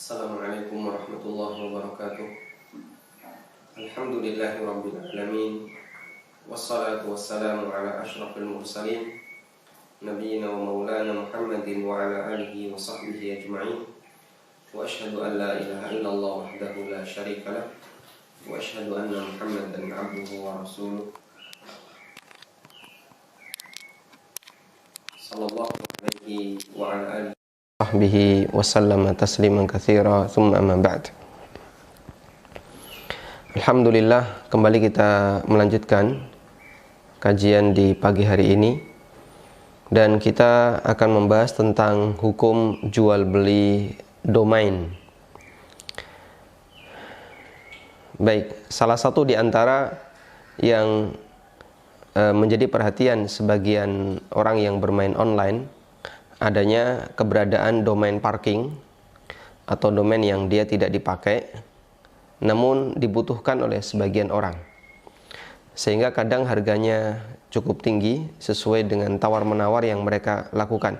Assalamualaikum warahmatullahi wabarakatuh. Alhamdulillahi rabbil alamin. Wassalatu wassalamu ala asyrafil mursalin Nabiyyina wa maulana Muhammadin wa ala alihi wa sahbihi ajma'in. Wa ashhadu an la ilaha illallah wahdahu la syarika lah. Wa ashhadu anna Muhammadan abduhu wa rasuluh. Sallallahu alaihi wa ala alihi sahbihi wasallama tasliman katsira, thumma amma ba'd. Alhamdulillah, kembali kita melanjutkan kajian di pagi hari ini, dan kita akan membahas tentang hukum jual beli domain. Baik, salah satu di antara yang menjadi perhatian sebagian orang yang bermain online adanya keberadaan domain parking atau domain yang dia tidak dipakai namun dibutuhkan oleh sebagian orang, sehingga kadang harganya cukup tinggi sesuai dengan tawar-menawar yang mereka lakukan.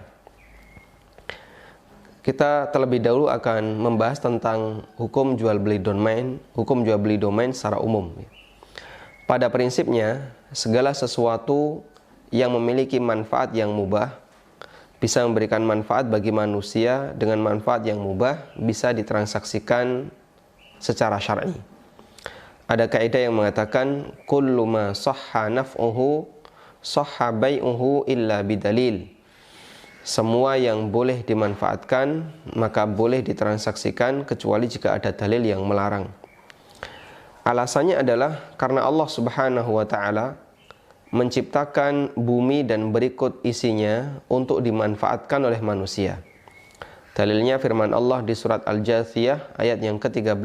Kita terlebih dahulu akan membahas tentang hukum jual beli domain secara umum. Pada prinsipnya, segala sesuatu yang memiliki manfaat yang mubah bisa memberikan manfaat bagi manusia dengan manfaat yang mubah, bisa ditransaksikan secara syar'i. Ada kaidah yang mengatakan kullu ma sahha naf'uhu sahha bai'uhu illa bidalil. Semua yang boleh dimanfaatkan maka boleh ditransaksikan kecuali jika ada dalil yang melarang. Alasannya adalah karena Allah Subhanahu wa taala menciptakan bumi dan berikut isinya untuk dimanfaatkan oleh manusia. Dalilnya firman Allah di surat Al-Jathiyah ayat yang ke-13,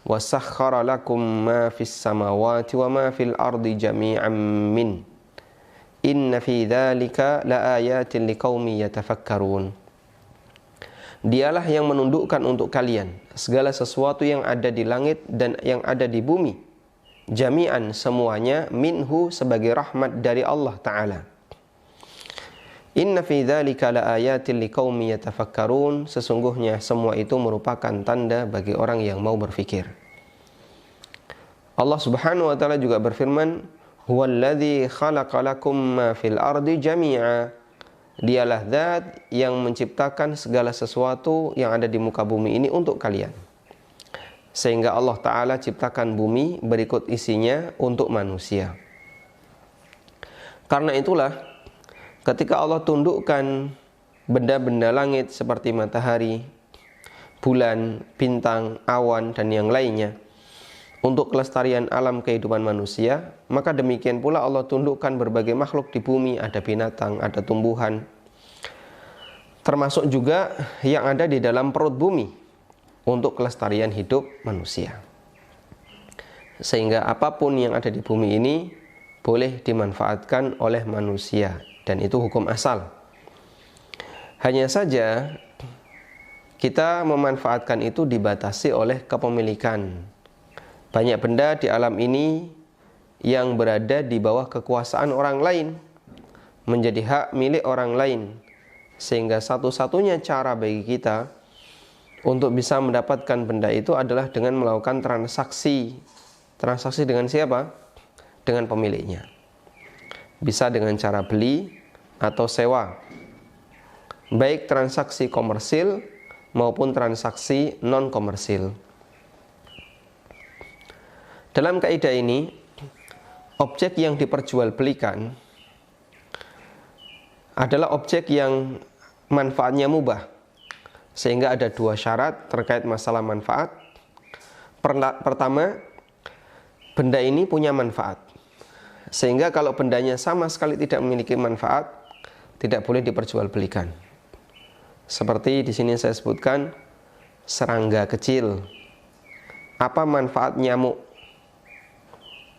وَسَخَّرَ لَكُمْ مَا فِي السَّمَاوَاتِ وَمَا فِي الْأَرْضِ جَمِيعًا مِّنْ إِنَّ فِي ذَلِكَ لَآيَاتٍ لِقَوْمٍ يَتَفَكَّرُونَ. Dialah yang menundukkan untuk kalian segala sesuatu yang ada di langit dan yang ada di bumi, jami'an semuanya, minhu sebagai rahmat dari Allah Ta'ala. Inna fi dzalika laayatin liqaumin yatafakkarun. Sesungguhnya semua itu merupakan tanda bagi orang yang mau berfikir. Allah Subhanahu wa taala juga berfirman, "Huwallazi khalaqa lakum ma fil ardi jami'a." Dialah zat yang menciptakan segala sesuatu yang ada di muka bumi ini untuk kalian. Sehingga Allah Ta'ala ciptakan bumi berikut isinya untuk manusia. Karena itulah ketika Allah tundukkan benda-benda langit seperti matahari, bulan, bintang, awan, dan yang lainnya untuk kelestarian alam kehidupan manusia, maka demikian pula Allah tundukkan berbagai makhluk di bumi, ada binatang, ada tumbuhan, termasuk juga yang ada di dalam perut bumi untuk kelestarian hidup manusia. Sehingga apapun yang ada di bumi ini boleh dimanfaatkan oleh manusia, dan itu hukum asal. Hanya saja kita memanfaatkan itu dibatasi oleh kepemilikan. Banyak benda di alam ini yang berada di bawah kekuasaan orang lain, menjadi hak milik orang lain, sehingga satu-satunya cara bagi kita untuk bisa mendapatkan benda itu adalah dengan melakukan transaksi. Transaksi dengan siapa? Dengan pemiliknya. Bisa dengan cara beli atau sewa. Baik transaksi komersil maupun transaksi non-komersil. Dalam kaidah ini, objek yang diperjualbelikan adalah objek yang manfaatnya mubah. Sehingga ada dua syarat terkait masalah manfaat. Pertama, benda ini punya manfaat. Sehingga kalau bendanya sama sekali tidak memiliki manfaat, tidak boleh diperjualbelikan. Seperti di sini saya sebutkan serangga kecil. Apa manfaat nyamuk?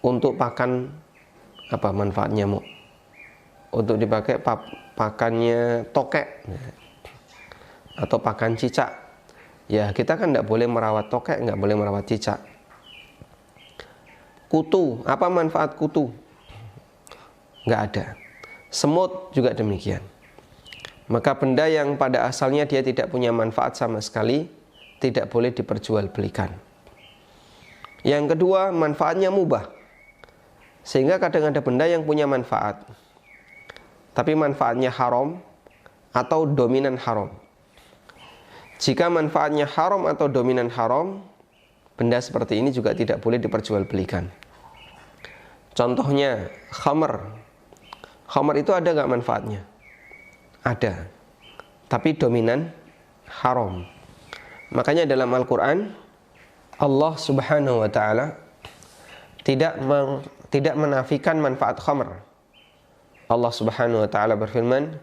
Untuk pakan, apa manfaat nyamuk? Untuk dipakai pakannya tokek atau pakan cicak. Ya, kita kan tidak boleh merawat tokek, nggak boleh merawat cicak. Kutu, apa manfaat kutu? Nggak ada. Semut juga demikian. Maka benda yang pada asalnya dia tidak punya manfaat sama sekali, tidak boleh diperjualbelikan. Yang kedua, manfaatnya mubah. Sehingga kadang ada benda yang punya manfaat, tapi manfaatnya haram atau dominan haram. Jika manfaatnya haram atau dominan haram, benda seperti ini juga tidak boleh diperjualbelikan. Contohnya, khamr. Khamr itu ada nggak manfaatnya? Ada, tapi dominan haram. Makanya dalam Al-Quran, Allah Subhanahu wa Ta'ala tidak menafikan manfaat khamr. Allah Subhanahu wa Ta'ala berfirman,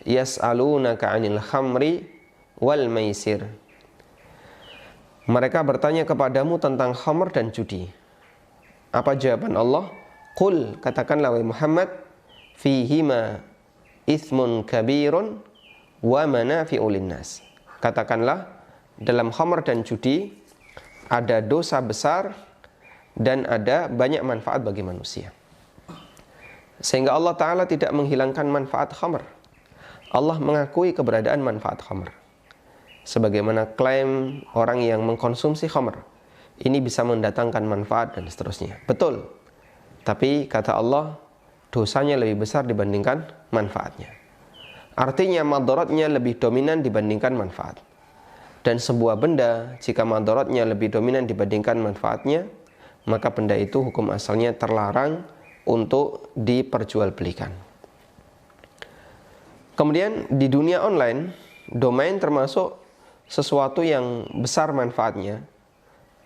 yas'alunaka 'anil khamri wal maisir. Mereka bertanya kepadamu tentang khamr dan judi. Apa jawaban Allah? Qul, katakanlah wahai Muhammad, fihima ithmun kabirun wa manafi'u linnas. Katakanlah, dalam khamr dan judi ada dosa besar dan ada banyak manfaat bagi manusia. Sehingga Allah Ta'ala tidak menghilangkan manfaat khamr. Allah mengakui keberadaan manfaat khamr. Sebagaimana klaim orang yang mengkonsumsi khamr, ini bisa mendatangkan manfaat dan seterusnya. Betul. Tapi kata Allah, dosanya lebih besar dibandingkan manfaatnya. Artinya madaratnya lebih dominan dibandingkan manfaat. Dan sebuah benda jika madaratnya lebih dominan dibandingkan manfaatnya, maka benda itu hukum asalnya terlarang untuk diperjualbelikan. Kemudian di dunia online, domain termasuk sesuatu yang besar manfaatnya.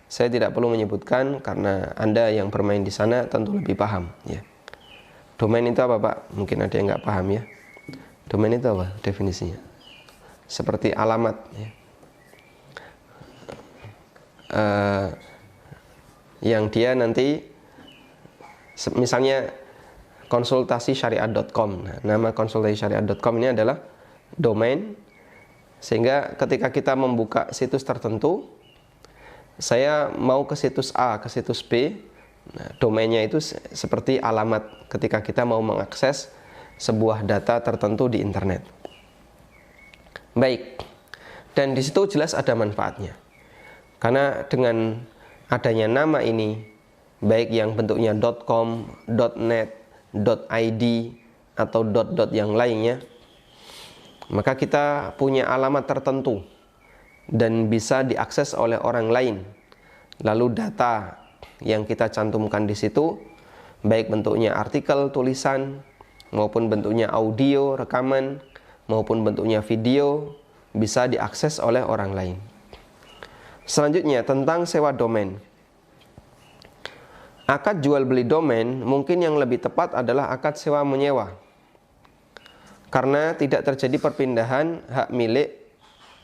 Saya tidak perlu menyebutkan karena Anda yang bermain di sana tentu lebih paham, ya. Domain itu apa, Pak? Mungkin ada yang nggak paham, ya. Domain itu apa definisinya? Seperti alamat, ya. Yang dia nanti misalnya konsultasisyariat.com. Nah, nama konsultasisyariat.com ini adalah domain. Sehingga ketika kita membuka situs tertentu, saya mau ke situs A, ke situs B, nah, domainnya itu seperti alamat ketika kita mau mengakses sebuah data tertentu di internet. Baik, dan di situ jelas ada manfaatnya. Karena dengan adanya nama ini, baik yang bentuknya .com, .net, .id, atau .dot yang lainnya, maka kita punya alamat tertentu dan bisa diakses oleh orang lain. Lalu data yang kita cantumkan di situ, baik bentuknya artikel, tulisan, maupun bentuknya audio, rekaman, maupun bentuknya video, bisa diakses oleh orang lain. Selanjutnya tentang sewa domain. Akad jual beli domain mungkin yang lebih tepat adalah akad sewa menyewa. Karena tidak terjadi perpindahan hak milik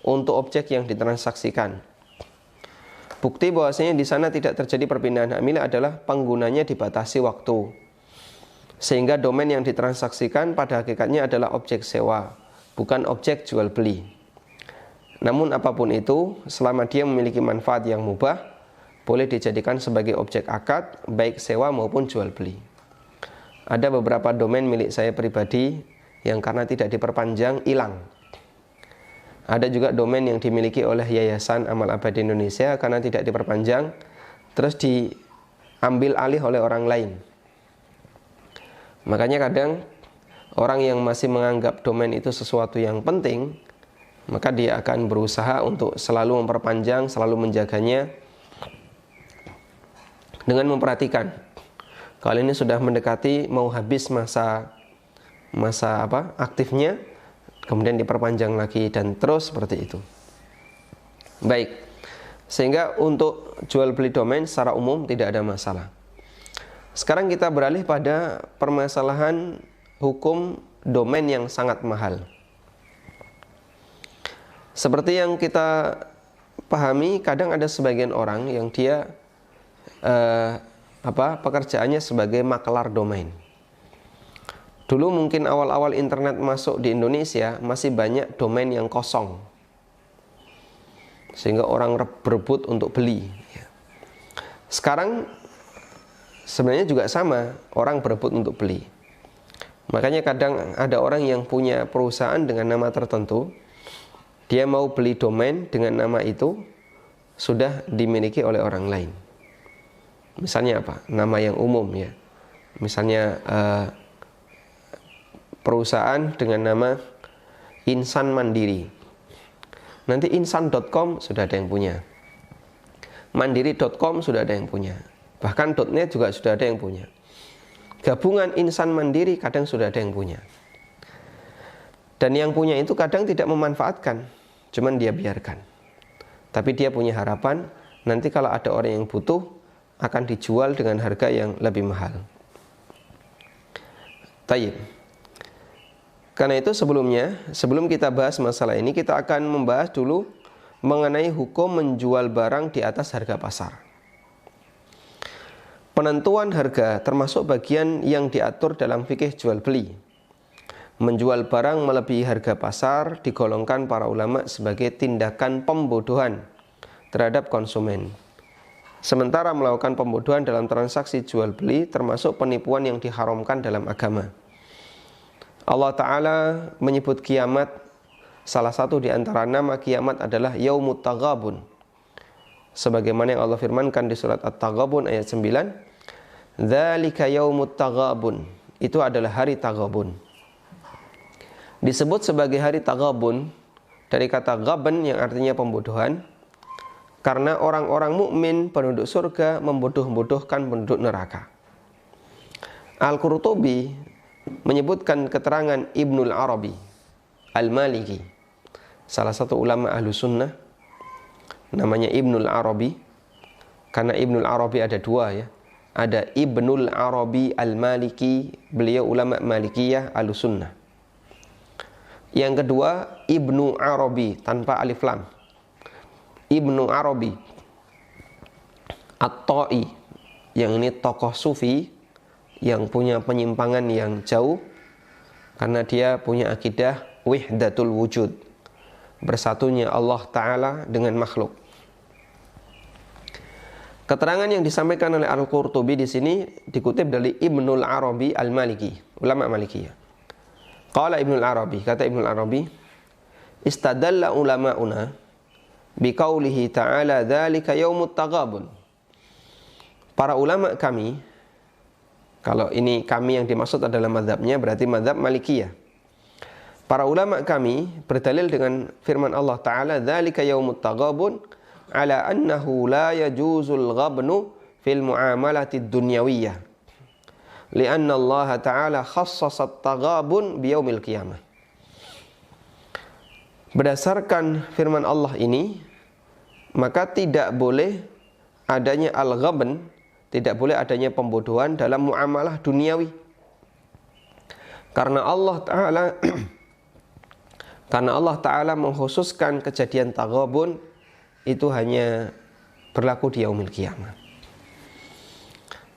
untuk objek yang ditransaksikan. Bukti bahwasanya di sana tidak terjadi perpindahan hak milik adalah penggunanya dibatasi waktu. Sehingga domain yang ditransaksikan pada hakikatnya adalah objek sewa, bukan objek jual beli. Namun apapun itu, selama dia memiliki manfaat yang mubah, boleh dijadikan sebagai objek akad, baik sewa maupun jual beli. Ada beberapa domain milik saya pribadi yang karena tidak diperpanjang hilang. Ada juga domain yang dimiliki oleh Yayasan Amal Abadi Indonesia karena tidak diperpanjang, terus diambil alih oleh orang lain. Makanya kadang orang yang masih menganggap domain itu sesuatu yang penting, maka dia akan berusaha untuk selalu memperpanjang, selalu menjaganya dengan memperhatikan. Kalau ini sudah mendekati mau habis masa aktifnya, kemudian diperpanjang lagi dan terus seperti itu. Baik, sehingga untuk jual beli domain secara umum tidak ada masalah. Sekarang kita beralih pada permasalahan hukum domain yang sangat mahal. Seperti yang kita pahami, kadang ada sebagian orang yang dia pekerjaannya sebagai makelar domain. Dulu mungkin awal-awal internet masuk di Indonesia masih banyak domain yang kosong, sehingga orang berebut untuk beli. Sekarang sebenarnya juga sama, orang berebut untuk beli. Makanya kadang ada orang yang punya perusahaan dengan nama tertentu, dia mau beli domain dengan nama itu, sudah dimiliki oleh orang lain. Misalnya apa? Nama yang umum ya. Misalnya perusahaan dengan nama Insan Mandiri. Nanti insan.com sudah ada yang punya. Mandiri.com sudah ada yang punya. Bahkan .net juga sudah ada yang punya. Gabungan Insan Mandiri kadang sudah ada yang punya. Dan yang punya itu kadang tidak memanfaatkan, cuman dia biarkan. Tapi dia punya harapan nanti kalau ada orang yang butuh akan dijual dengan harga yang lebih mahal. Tayyib. Karena itu sebelum kita bahas masalah ini, kita akan membahas dulu mengenai hukum menjual barang di atas harga pasar. Penentuan harga termasuk bagian yang diatur dalam fikih jual beli. Menjual barang melebihi harga pasar digolongkan para ulama sebagai tindakan pembodohan terhadap konsumen. Sementara melakukan pembodohan dalam transaksi jual beli termasuk penipuan yang diharamkan dalam agama. Allah Ta'ala menyebut kiamat, salah satu di antara nama kiamat adalah Yaumut Taghabun. Sebagaimana yang Allah firmankan di surat At-Taghabun ayat 9, Dzalika Yaumut Taghabun, itu adalah hari Taghabun. Disebut sebagai hari Taghabun dari kata ghaban yang artinya pembodohan, karena orang-orang mukmin penduduk surga membodoh-bodohkan penduduk neraka. Al-Qurtubi menyebutkan keterangan Ibnul Arabi Al-Maliki, salah satu ulama ahlu sunnah, namanya Ibnul Arabi. Karena Ibnul Arabi ada dua ya, ada Ibnul Arabi Al-Maliki, beliau ulama Malikiyah ahlu sunnah. Yang kedua Ibnu Arabi tanpa alif lam, Ibnu Arabi At-Ta'i, yang ini tokoh sufi yang punya penyimpangan yang jauh, karena dia punya akidah wahdatul wujud, bersatunya Allah Ta'ala dengan makhluk. Keterangan yang disampaikan oleh Al-Qurtubi di sini dikutip dari Ibnul Arabi Al-Maliki, ulama Malikiyah. Qala Ibnul Arabi, kata Ibnul Arabi, istadalla ulama'una biqaulihi ta'ala dzalika yaumut taghabun. Para ulama kami, kalau ini kami yang dimaksud adalah mazhabnya, berarti mazhab Malikiyah. Para ulama kami berdalil dengan firman Allah Ta'ala, dzalika yaumut taghabun ala annahu la yajuzul ghabnu fil muamalatid dunyawiyyah. Lianna Allah Ta'ala khassasat taghabun biyaumil qiyamah. Berdasarkan firman Allah ini, maka tidak boleh adanya al-ghabn, tidak boleh adanya pembodohan dalam muamalah duniawi. Karena Allah Ta'ala mengkhususkan kejadian taghabun itu hanya berlaku di yaumil qiyamah.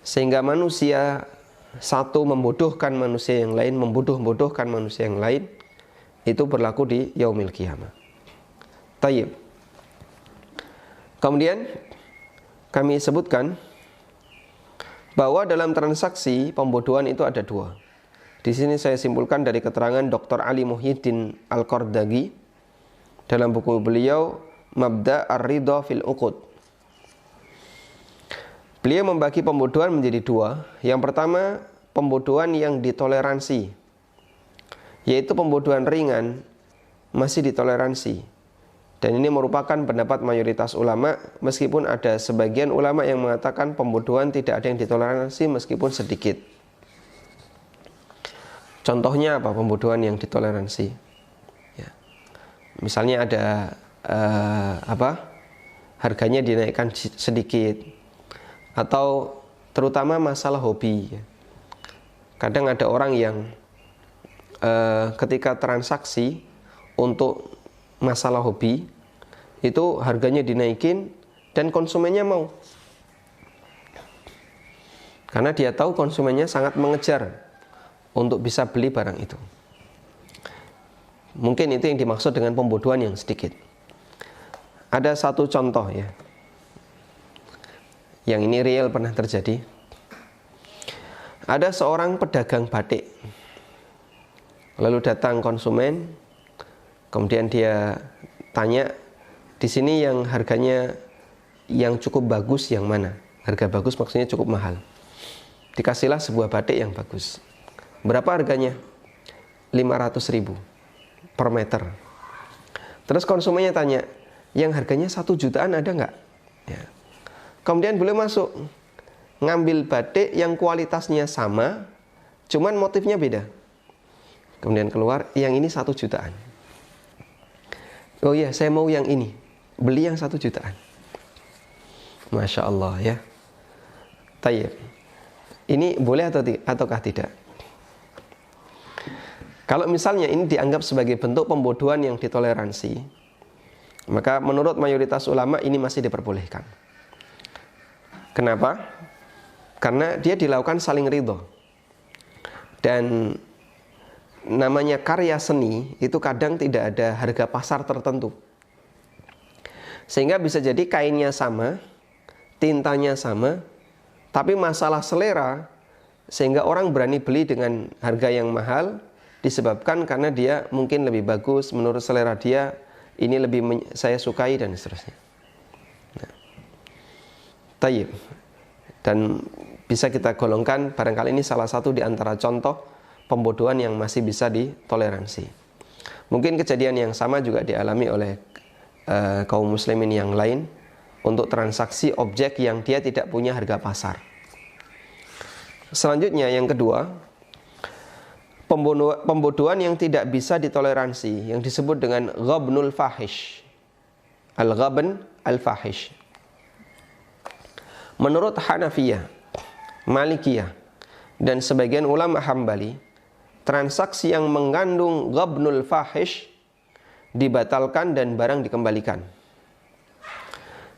Sehingga manusia satu membodohkan manusia yang lain, membodoh-bodohkan manusia yang lain, itu berlaku di yaumil qiyamah. Tayyib. Kemudian kami sebutkan bahwa dalam transaksi pembodohan itu ada dua. Di sini saya simpulkan dari keterangan Dr. Ali Muhyiddin Al-Qardagi dalam buku beliau Mabda' Ar-Ridha fil Uqud. Beliau membagi pembodohan menjadi dua. Yang pertama, pembodohan yang ditoleransi, yaitu pembodohan ringan masih ditoleransi. Dan ini merupakan pendapat mayoritas ulama, meskipun ada sebagian ulama yang mengatakan pembodohan tidak ada yang ditoleransi meskipun sedikit. Contohnya apa pembodohan yang ditoleransi? Ya. Misalnya ada harganya dinaikkan sedikit, atau terutama masalah hobi. Kadang ada orang yang ketika transaksi untuk masalah hobi itu harganya dinaikin dan konsumennya mau, karena dia tahu konsumennya sangat mengejar untuk bisa beli barang itu. Mungkin itu yang dimaksud dengan pembodohan yang sedikit. Ada satu contoh ya, yang ini real pernah terjadi. Ada seorang pedagang batik, lalu datang konsumen. Kemudian dia tanya, di sini yang harganya yang cukup bagus yang mana? Harga bagus maksudnya cukup mahal. Dikasihlah sebuah batik yang bagus. Berapa harganya? 500.000 per meter. Terus konsumennya tanya, yang harganya 1 jutaan ada nggak? Ya. Kemudian beliau masuk, ngambil batik yang kualitasnya sama, cuman motifnya beda. Kemudian keluar, yang ini 1 jutaan. Oh iya, saya mau yang ini. Beli yang 1 jutaan. Masya Allah ya. Tayyib. Ini boleh ataukah tidak? Kalau misalnya ini dianggap sebagai bentuk pembodohan yang ditoleransi, maka menurut mayoritas ulama ini masih diperbolehkan. Kenapa? Karena dia dilakukan saling ridho. Dan namanya karya seni itu kadang tidak ada harga pasar tertentu. Sehingga bisa jadi kainnya sama, tintanya sama, tapi masalah selera sehingga orang berani beli dengan harga yang mahal disebabkan karena dia mungkin lebih bagus menurut selera dia, ini lebih saya sukai dan seterusnya. Nah. Tayyib. Dan bisa kita golongkan barangkali ini salah satu di antara contoh pembodohan yang masih bisa ditoleransi. Mungkin kejadian yang sama juga dialami oleh kaum muslimin yang lain untuk transaksi objek yang dia tidak punya harga pasar. Selanjutnya yang kedua, pembodohan yang tidak bisa ditoleransi yang disebut dengan ghabnul fahish. Al-ghabn al-fahish. Menurut Hanafiyah, Malikiyah, dan sebagian ulama Hambali, transaksi yang mengandung ghabnul fahish dibatalkan dan barang dikembalikan.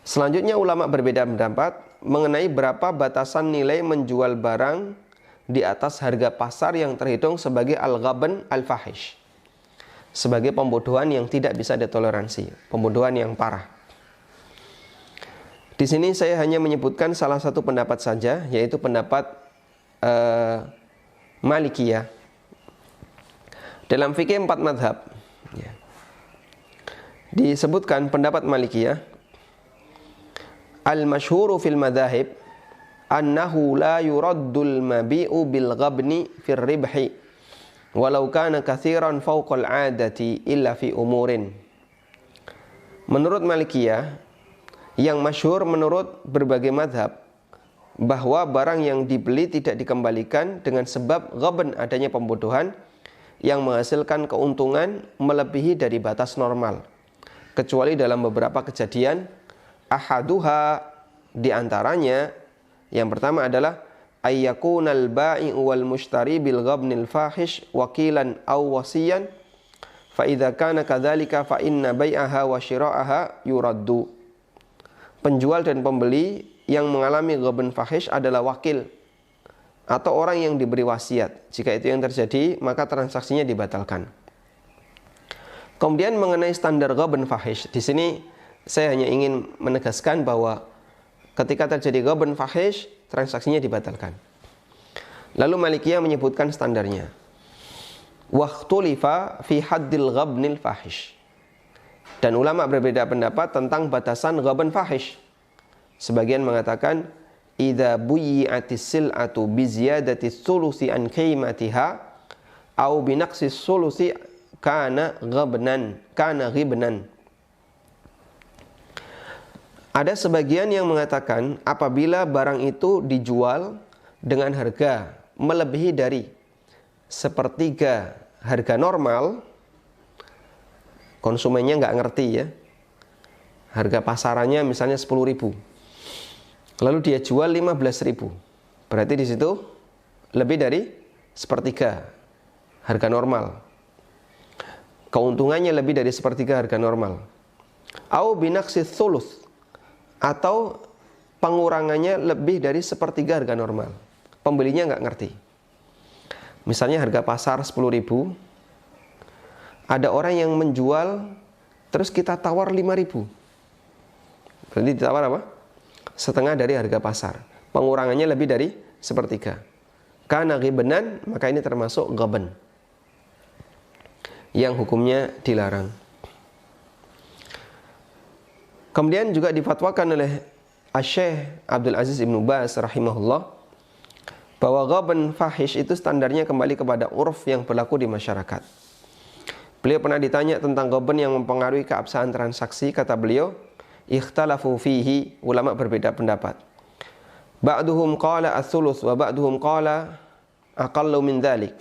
Selanjutnya ulama berbeda pendapat mengenai berapa batasan nilai menjual barang di atas harga pasar yang terhitung sebagai al-ghabn al-fahish, sebagai pembodohan yang tidak bisa ditoleransi, pembodohan yang parah. Di sini saya hanya menyebutkan salah satu pendapat saja, yaitu pendapat Malikiyah. Dalam fikih 4 madhab ya, disebutkan pendapat Malikiyah, al-masyhuru fil madhahib annahu la yuraddul mabi'u bil ghabni fir ribhi walau kana katsiran fawqal 'adati illa fi umurin. Menurut Malikiyah, yang masyhur menurut berbagai madhab, bahwa barang yang dibeli tidak dikembalikan dengan sebab ghabn, adanya pembodohan yang menghasilkan keuntungan melebihi dari batas normal, kecuali dalam beberapa kejadian. Ahaduha, diantaranya yang pertama adalah ayyakunal ba'i wal mushtari bil ghabnil fahish wakilan aw wasiyan fa idza kana kadzalika fa inna bai'aha wa shira'aha yuraddu. Penjual dan pembeli yang mengalami ghabn fahish adalah wakil atau orang yang diberi wasiat. Jika itu yang terjadi, maka transaksinya dibatalkan. Kemudian mengenai standar ghabn fahish, di sini saya hanya ingin menegaskan bahwa ketika terjadi ghabn fahish, transaksinya dibatalkan. Lalu Malikiyah menyebutkan standarnya. Wakhtulifa fi haddil ghabnil fahish. Dan ulama berbeda pendapat tentang batasan ghabn fahish. Sebagian mengatakan idza buyyi'atis sil'atu bi ziyadatis sulusi an qimatiha au bi naqsis sulusi kana ghibnan. Ada sebagian yang mengatakan apabila barang itu dijual dengan harga melebihi dari sepertiga harga normal, konsumennya nggak ngerti ya, harga pasarannya misalnya 10.000, lalu dia jual 15.000, berarti di situ lebih dari sepertiga harga normal, keuntungannya lebih dari sepertiga harga normal. Au binaqsis thuluth, atau pengurangannya lebih dari sepertiga harga normal, pembelinya nggak ngerti. Misalnya harga pasar 10.000, ada orang yang menjual, terus kita tawar 5.000, berarti ditawar apa? Setengah dari harga pasar, pengurangannya lebih dari sepertiga. Kana ghibnan, maka ini termasuk ghabn yang hukumnya dilarang. Kemudian juga difatwakan oleh Asy-Syaikh Abdul Aziz Ibnu Baz rahimahullah bahwa ghaban fahish itu standarnya kembali kepada urf yang berlaku di masyarakat. Beliau pernah ditanya tentang ghaban yang mempengaruhi keabsahan transaksi, kata beliau, ikhtalafu fihi, ulama berbeda pendapat. Ba'duhum qala ats-tsuluts wa ba'duhum qala aqallu min dzalik.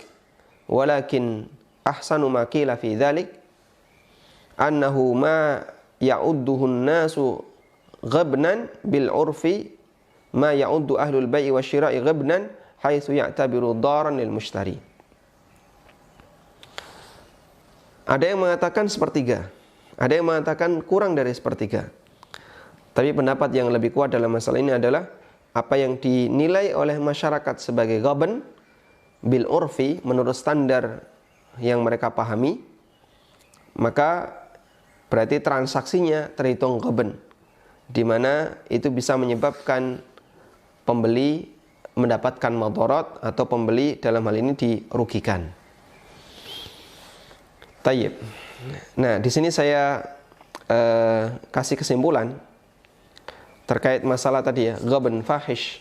Walakin ahsanu ma qila fi dzalik annahu ma ya'udduhu an-nasu ghabnan bil urfi ma ya'uddu ahlul bai'i wasyira'i ghabnan haitsu ya'tabiru daran lil mushtari. Ada yang mengatakan sepertiga, ada yang mengatakan kurang dari sepertiga. Tapi pendapat yang lebih kuat dalam masalah ini adalah apa yang dinilai oleh masyarakat sebagai ghaban bil urfi menurut standar yang mereka pahami, maka berarti transaksinya terhitung ghaban, di mana itu bisa menyebabkan pembeli mendapatkan madarat atau pembeli dalam hal ini dirugikan. Tayyib. Nah, di sini saya kasih kesimpulan terkait masalah tadi ya, ghaban fahish,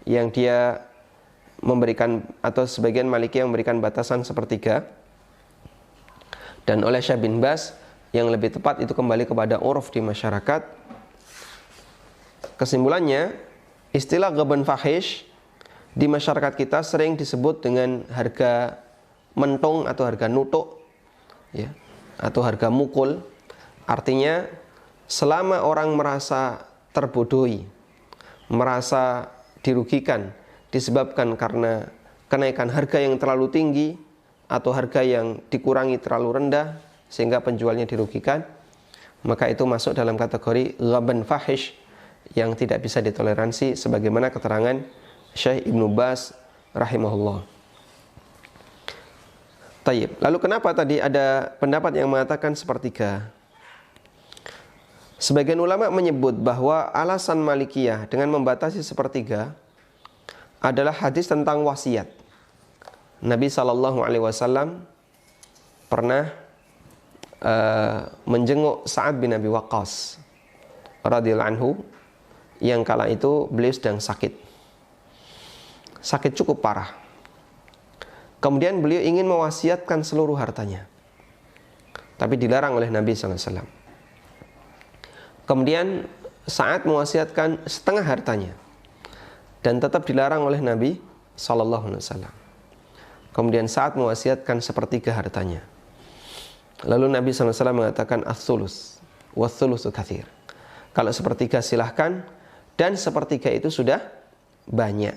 yang dia memberikan, atau sebagian Maliki yang memberikan batasan sepertiga, dan oleh Syekh bin Baz yang lebih tepat itu kembali kepada uruf di masyarakat. Kesimpulannya, istilah ghaban fahish di masyarakat kita sering disebut dengan harga mentung atau harga nutuk, ya, atau harga mukul. Artinya selama orang merasa terbodohi, merasa dirugikan disebabkan karena kenaikan harga yang terlalu tinggi atau harga yang dikurangi terlalu rendah sehingga penjualnya dirugikan, maka itu masuk dalam kategori ghaban fahish yang tidak bisa ditoleransi sebagaimana keterangan Syekh Ibnu Baz rahimahullah. Tayyib. Lalu kenapa tadi ada pendapat yang mengatakan sepertiga? Sebagian ulama menyebut bahwa alasan Malikiyah dengan membatasi sepertiga adalah hadis tentang wasiat. Nabi SAW pernah menjenguk Sa'ad bin Abi Waqqas radhiyallahu anhu, yang kala itu beliau sedang sakit cukup parah. Kemudian beliau ingin mewasiatkan seluruh hartanya, tapi dilarang oleh Nabi SAW. Kemudian Sa'ad mewasiatkan setengah hartanya, dan tetap dilarang oleh Nabi SAW. Kemudian Sa'ad mewasiatkan sepertiga hartanya. Lalu Nabi SAW mengatakan ats-tsulus was-tsulusu katsir. Kalau sepertiga silahkan, dan sepertiga itu sudah banyak.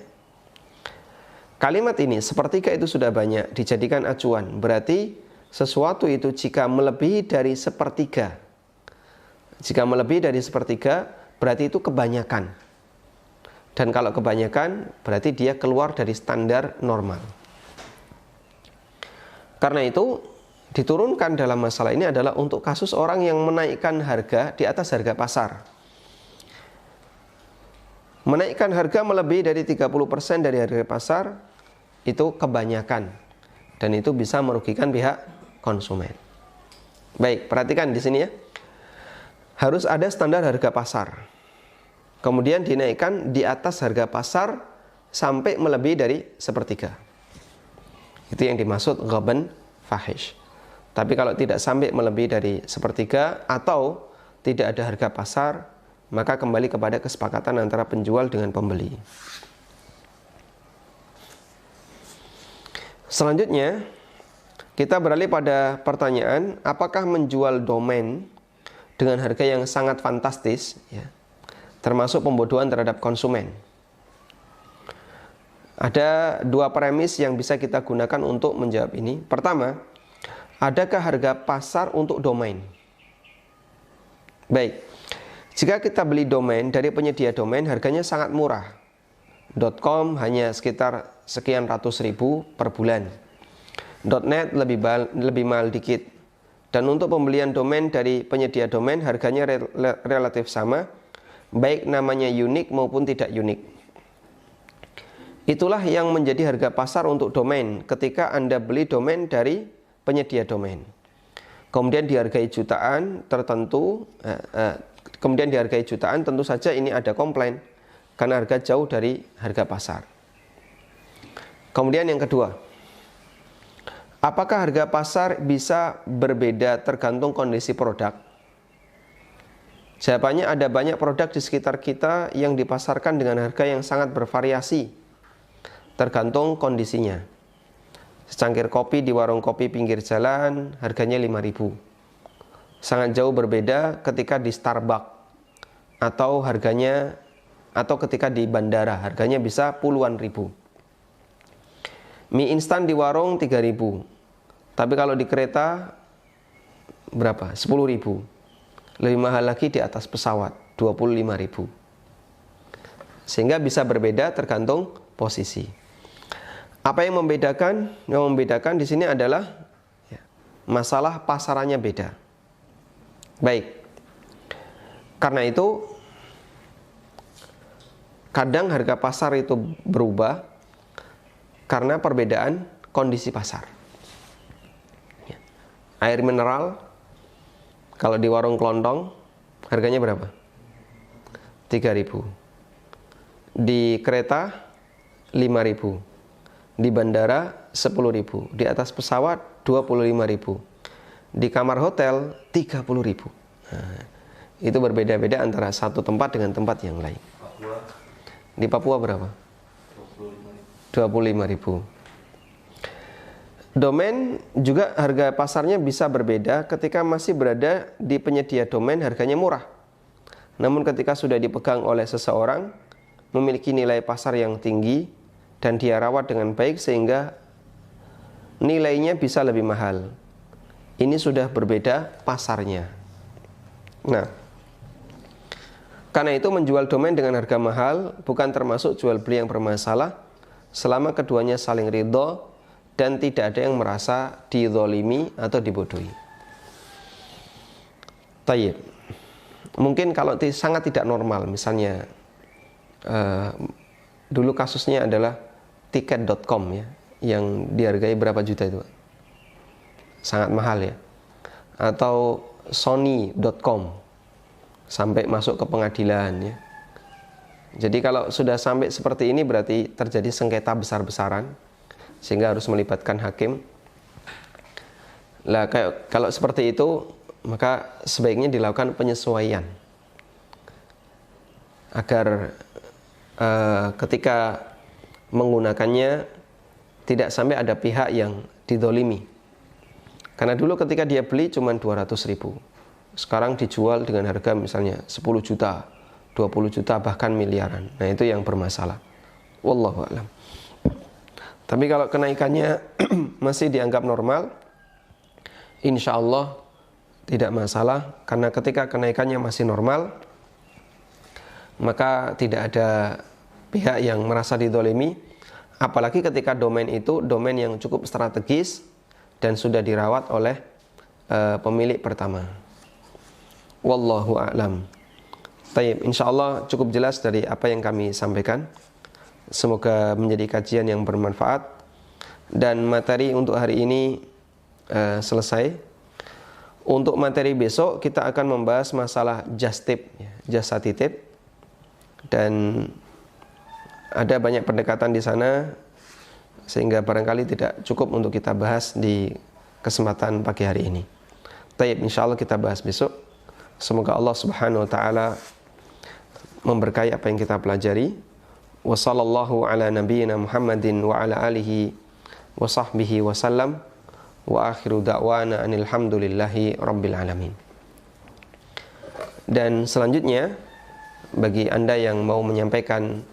Kalimat ini, sepertiga itu sudah banyak, dijadikan acuan. Berarti sesuatu itu jika melebihi dari sepertiga, berarti itu kebanyakan. Dan kalau kebanyakan, berarti dia keluar dari standar normal. Karena itu, diturunkan dalam masalah ini adalah untuk kasus orang yang menaikkan harga di atas harga pasar. Menaikkan harga melebihi dari 30% dari harga pasar, itu kebanyakan, dan itu bisa merugikan pihak konsumen. Baik, perhatikan di sini ya. Harus ada standar harga pasar, kemudian dinaikkan di atas harga pasar sampai melebihi dari sepertiga. Itu yang dimaksud ghaban fahish. Tapi kalau tidak sampai melebihi dari sepertiga atau tidak ada harga pasar, maka kembali kepada kesepakatan antara penjual dengan pembeli. Selanjutnya, kita beralih pada pertanyaan, apakah menjual domain dengan harga yang sangat fantastis, ya, termasuk pembodohan terhadap konsumen? Ada dua premis yang bisa kita gunakan untuk menjawab ini. Pertama, adakah harga pasar untuk domain? Baik, jika kita beli domain dari penyedia domain, harganya sangat murah. .com hanya sekitar sekian ratus ribu per bulan. .net lebih mahal dikit. Dan untuk pembelian domain dari penyedia domain, harganya relatif sama, baik namanya unik maupun tidak unik. Itulah yang menjadi harga pasar untuk domain ketika Anda beli domain dari penyedia domain. kemudian dihargai jutaan tertentu, kemudian dihargai jutaan, tentu saja ini ada komplain karena harga jauh dari harga pasar. Kemudian yang kedua, apakah harga pasar bisa berbeda tergantung kondisi produk? Jawabannya, ada banyak produk di sekitar kita yang dipasarkan dengan harga yang sangat bervariasi tergantung kondisinya. Secangkir kopi di warung kopi pinggir jalan harganya 5.000. Sangat jauh berbeda ketika di Starbucks atau ketika di bandara harganya bisa puluhan ribu. Mie instan di warung 3.000. Tapi kalau di kereta berapa? 10.000. Lebih mahal lagi di atas pesawat, 25.000. Sehingga bisa berbeda tergantung posisi. Apa yang membedakan? Yang membedakan di sini adalah masalah pasarannya beda. Baik. Karena itu kadang harga pasar itu berubah karena perbedaan kondisi pasar. Air mineral kalau di warung kelontong harganya berapa? 3.000. Di kereta 5.000. Di bandara 10.000. Di atas pesawat 25.000. Di kamar hotel 30.000. Nah, itu berbeda-beda antara satu tempat dengan tempat yang lain. Di Papua berapa? 25.000. Domain juga harga pasarnya bisa berbeda ketika masih berada di penyedia domain harganya murah. Namun ketika sudah dipegang oleh seseorang, memiliki nilai pasar yang tinggi dan dia rawat dengan baik sehingga nilainya bisa lebih mahal. Ini sudah berbeda pasarnya. Nah, karena itu menjual domain dengan harga mahal bukan termasuk jual beli yang bermasalah selama keduanya saling ridho dan tidak ada yang merasa dizolimi atau dibodohi. Tayyib. Mungkin kalau sangat tidak normal, misalnya dulu kasusnya adalah tiket.com ya, yang dihargai berapa juta itu, sangat mahal ya. Atau sony.com sampai masuk ke pengadilan ya. Jadi kalau sudah sampai seperti ini berarti terjadi sengketa besar-besaran sehingga harus melibatkan hakim. Lah kalau seperti itu maka sebaiknya dilakukan penyesuaian agar ketika menggunakannya tidak sampai ada pihak yang didolimi. Karena dulu ketika dia beli cuma 200.000, sekarang dijual dengan harga misalnya 10 juta, 20 juta, bahkan miliaran. Nah itu yang bermasalah. Wallahu a'lam. Tapi kalau kenaikannya masih dianggap normal, insya Allah tidak masalah. Karena ketika kenaikannya masih normal, maka tidak ada pihak yang merasa didolimi. Apalagi ketika domain itu domain yang cukup strategis dan sudah dirawat oleh pemilik pertama. Wallahu a'lam. Taib, insya Allah cukup jelas dari apa yang kami sampaikan. Semoga menjadi kajian yang bermanfaat. Dan materi untuk hari ini selesai. Untuk materi besok kita akan membahas masalah just tip, jasa titip. Dan ada banyak pendekatan di sana sehingga barangkali tidak cukup untuk kita bahas di kesempatan pagi hari ini. Taib, insya Allah kita bahas besok. Semoga Allah Subhanahu wa taala memberkahi apa yang kita pelajari. Wa sallallahu ala nabiyyina Muhammadin wa ala alihi wa sahbihi wa sallam. Wa akhiru da'wana anil hamdulillahi rabbil alamin. Dan selanjutnya bagi Anda yang mau menyampaikan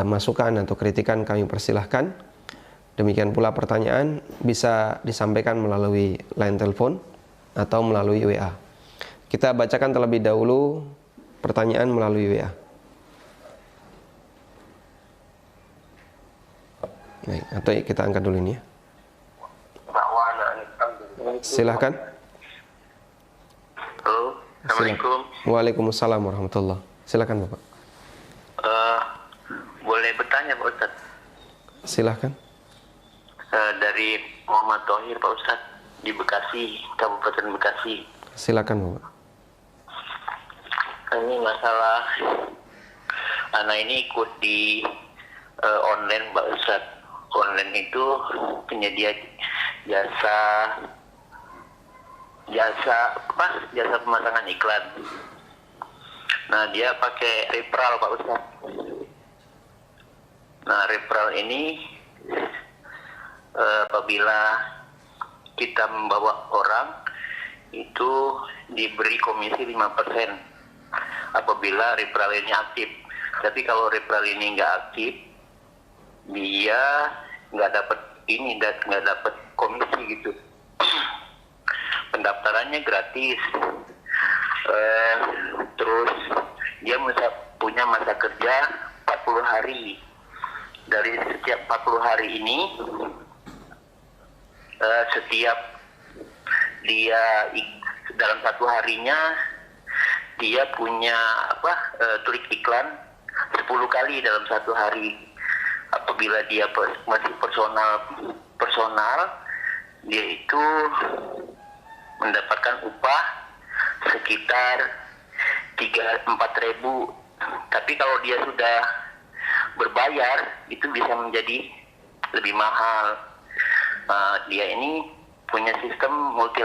masukan atau kritikan, kami persilahkan. Demikian pula pertanyaan bisa disampaikan melalui line telepon atau melalui WA. Kita bacakan terlebih dahulu pertanyaan melalui WA. Baik, atau kita angkat dulu ini ya. Silahkan. Halo, Assalamualaikum. Waalaikumsalam warahmatullahi. Silahkan Bapak. Boleh bertanya Pak Ustadz? Silahkan. Dari Muhammad Thohir Pak Ustadz. di Bekasi, Kabupaten Bekasi. Silakan Bapak. Ini masalah anak ini ikut di online Pak Ustadz. Online itu penyedia jasa pemasangan iklan. Nah, dia pakai referral Pak Ustadz. Nah, referral ini apabila kita membawa orang itu diberi komisi 5% apabila referral ini aktif. Tapi kalau referral ini nggak aktif, dia nggak dapat komisi gitu. Pendaftarannya gratis. Terus dia punya masa kerja 40 hari. Dari setiap 40 hari ini, setiap dia dalam satu harinya dia punya klik iklan 10 kali dalam satu hari. Apabila dia masih personal, dia itu mendapatkan upah sekitar 3-4 ribu. Tapi kalau dia sudah berbayar, itu bisa menjadi lebih mahal. Dia ini punya sistem multi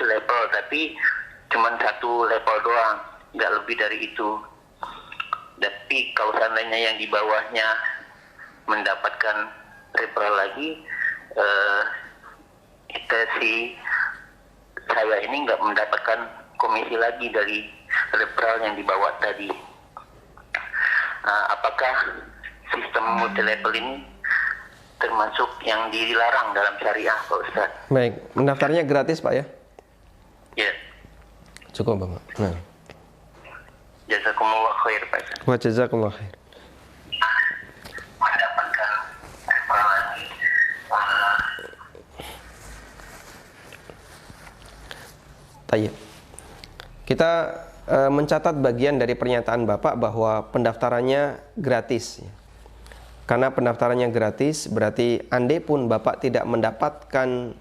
level, tapi cuma satu level doang, nggak lebih dari itu. Tapi kalau seandainya yang di bawahnya mendapatkan referral lagi, saya ini nggak mendapatkan komisi lagi dari referral yang dibawa tadi. Apakah sistem multi level ini termasuk yang dilarang dalam syariah, Pak Ustaz? Baik, mendaftarnya gratis Pak ya? Ya. Cukup Bapak. Nah. Jazakumullah khair, Pak Ustaz. Wa jazakumullah khair. Mendapatkan referral lagi. Tayyib. Kita mencatat bagian dari pernyataan Bapak bahwa pendaftarannya gratis. Karena pendaftarannya gratis, berarti andai pun Bapak tidak mendapatkan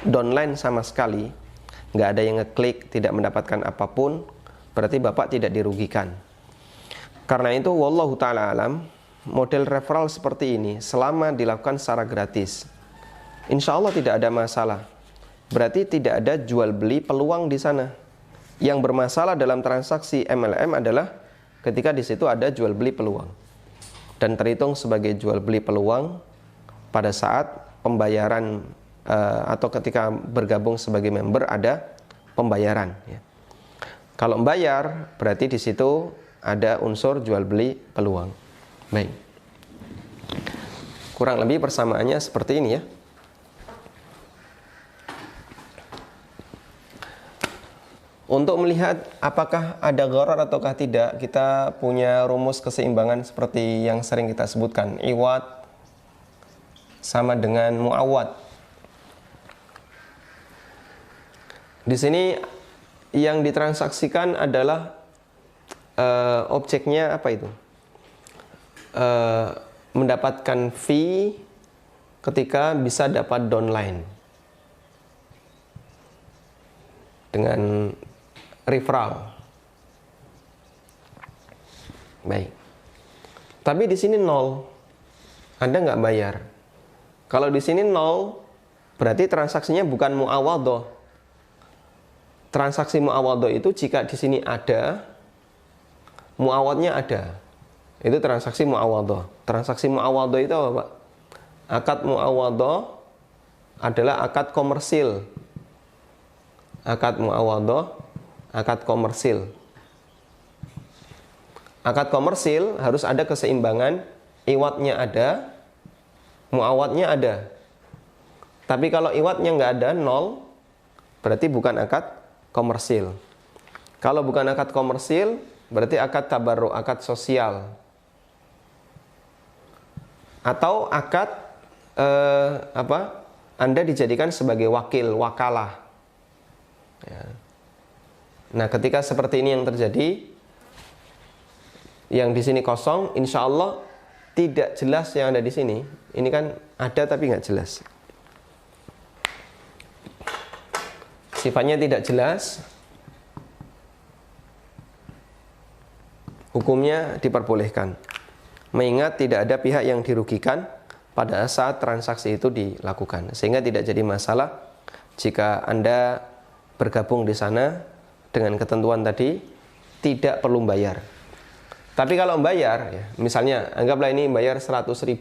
downline sama sekali, nggak ada yang ngeklik, tidak mendapatkan apapun, berarti Bapak tidak dirugikan. Karena itu, wallahu ta'ala alam, model referral seperti ini selama dilakukan secara gratis, insya Allah tidak ada masalah. Berarti tidak ada jual beli peluang di sana. Yang bermasalah dalam transaksi MLM adalah ketika di situ ada jual beli peluang dan terhitung sebagai jual beli peluang pada saat pembayaran atau ketika bergabung sebagai member ada pembayaran. Ya. Kalau membayar berarti di situ ada unsur jual beli peluang. Baik. Kurang lebih persamaannya seperti ini ya. Untuk melihat apakah ada gharar ataukah tidak, kita punya rumus keseimbangan seperti yang sering kita sebutkan. Iwad sama dengan muawad. Di sini yang ditransaksikan adalah objeknya apa itu? Mendapatkan fee ketika bisa dapat downline dengan referral. Baik. Tapi di sini 0. Anda nggak bayar. Kalau di sini 0, berarti transaksinya bukan muawadhah. Transaksi muawadhah itu jika di sini ada, muawadnya ada. Itu transaksi muawadhah. Transaksi muawadhah itu apa, Pak? Akad muawadhah adalah akad komersil. Akad muawadhah, akad komersil. Akad komersil harus ada keseimbangan, iwadnya ada, muawadnya ada. Tapi kalau iwadnya nggak ada, 0, berarti bukan akad komersil. Kalau bukan akad komersil, berarti akad tabarru, akad sosial. Atau akad Anda dijadikan sebagai wakil, wakalah. Ya. Nah, ketika seperti ini yang terjadi, yang di sini kosong, insya Allah tidak jelas yang ada di sini. Ini kan ada tapi nggak jelas. sifatnya tidak jelas, hukumnya diperbolehkan. Mengingat tidak ada pihak yang dirugikan pada saat transaksi itu dilakukan, sehingga tidak jadi masalah jika Anda bergabung di sana dengan ketentuan tadi tidak perlu bayar. Tapi kalau bayar, ya, misalnya anggaplah ini bayar 100.000,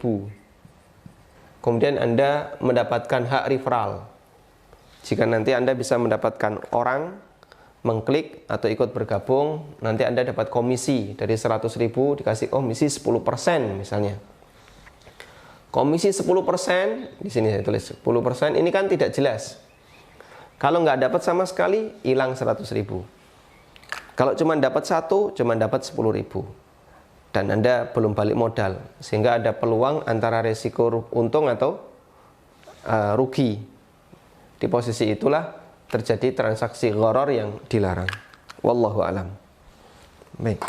kemudian Anda mendapatkan hak referral. Jika nanti Anda bisa mendapatkan orang mengklik atau ikut bergabung, nanti Anda dapat komisi dari 100.000 dikasih komisi 10% misalnya. Komisi 10%, di sini saya tulis 10%, ini kan tidak jelas. Kalau nggak dapat sama sekali, hilang 100.000. Kalau cuma dapat satu, cuma dapat 10.000. Dan Anda belum balik modal, sehingga ada peluang antara resiko untung atau rugi. Di posisi itulah terjadi transaksi gharar yang dilarang. Wallahu alam. Baik.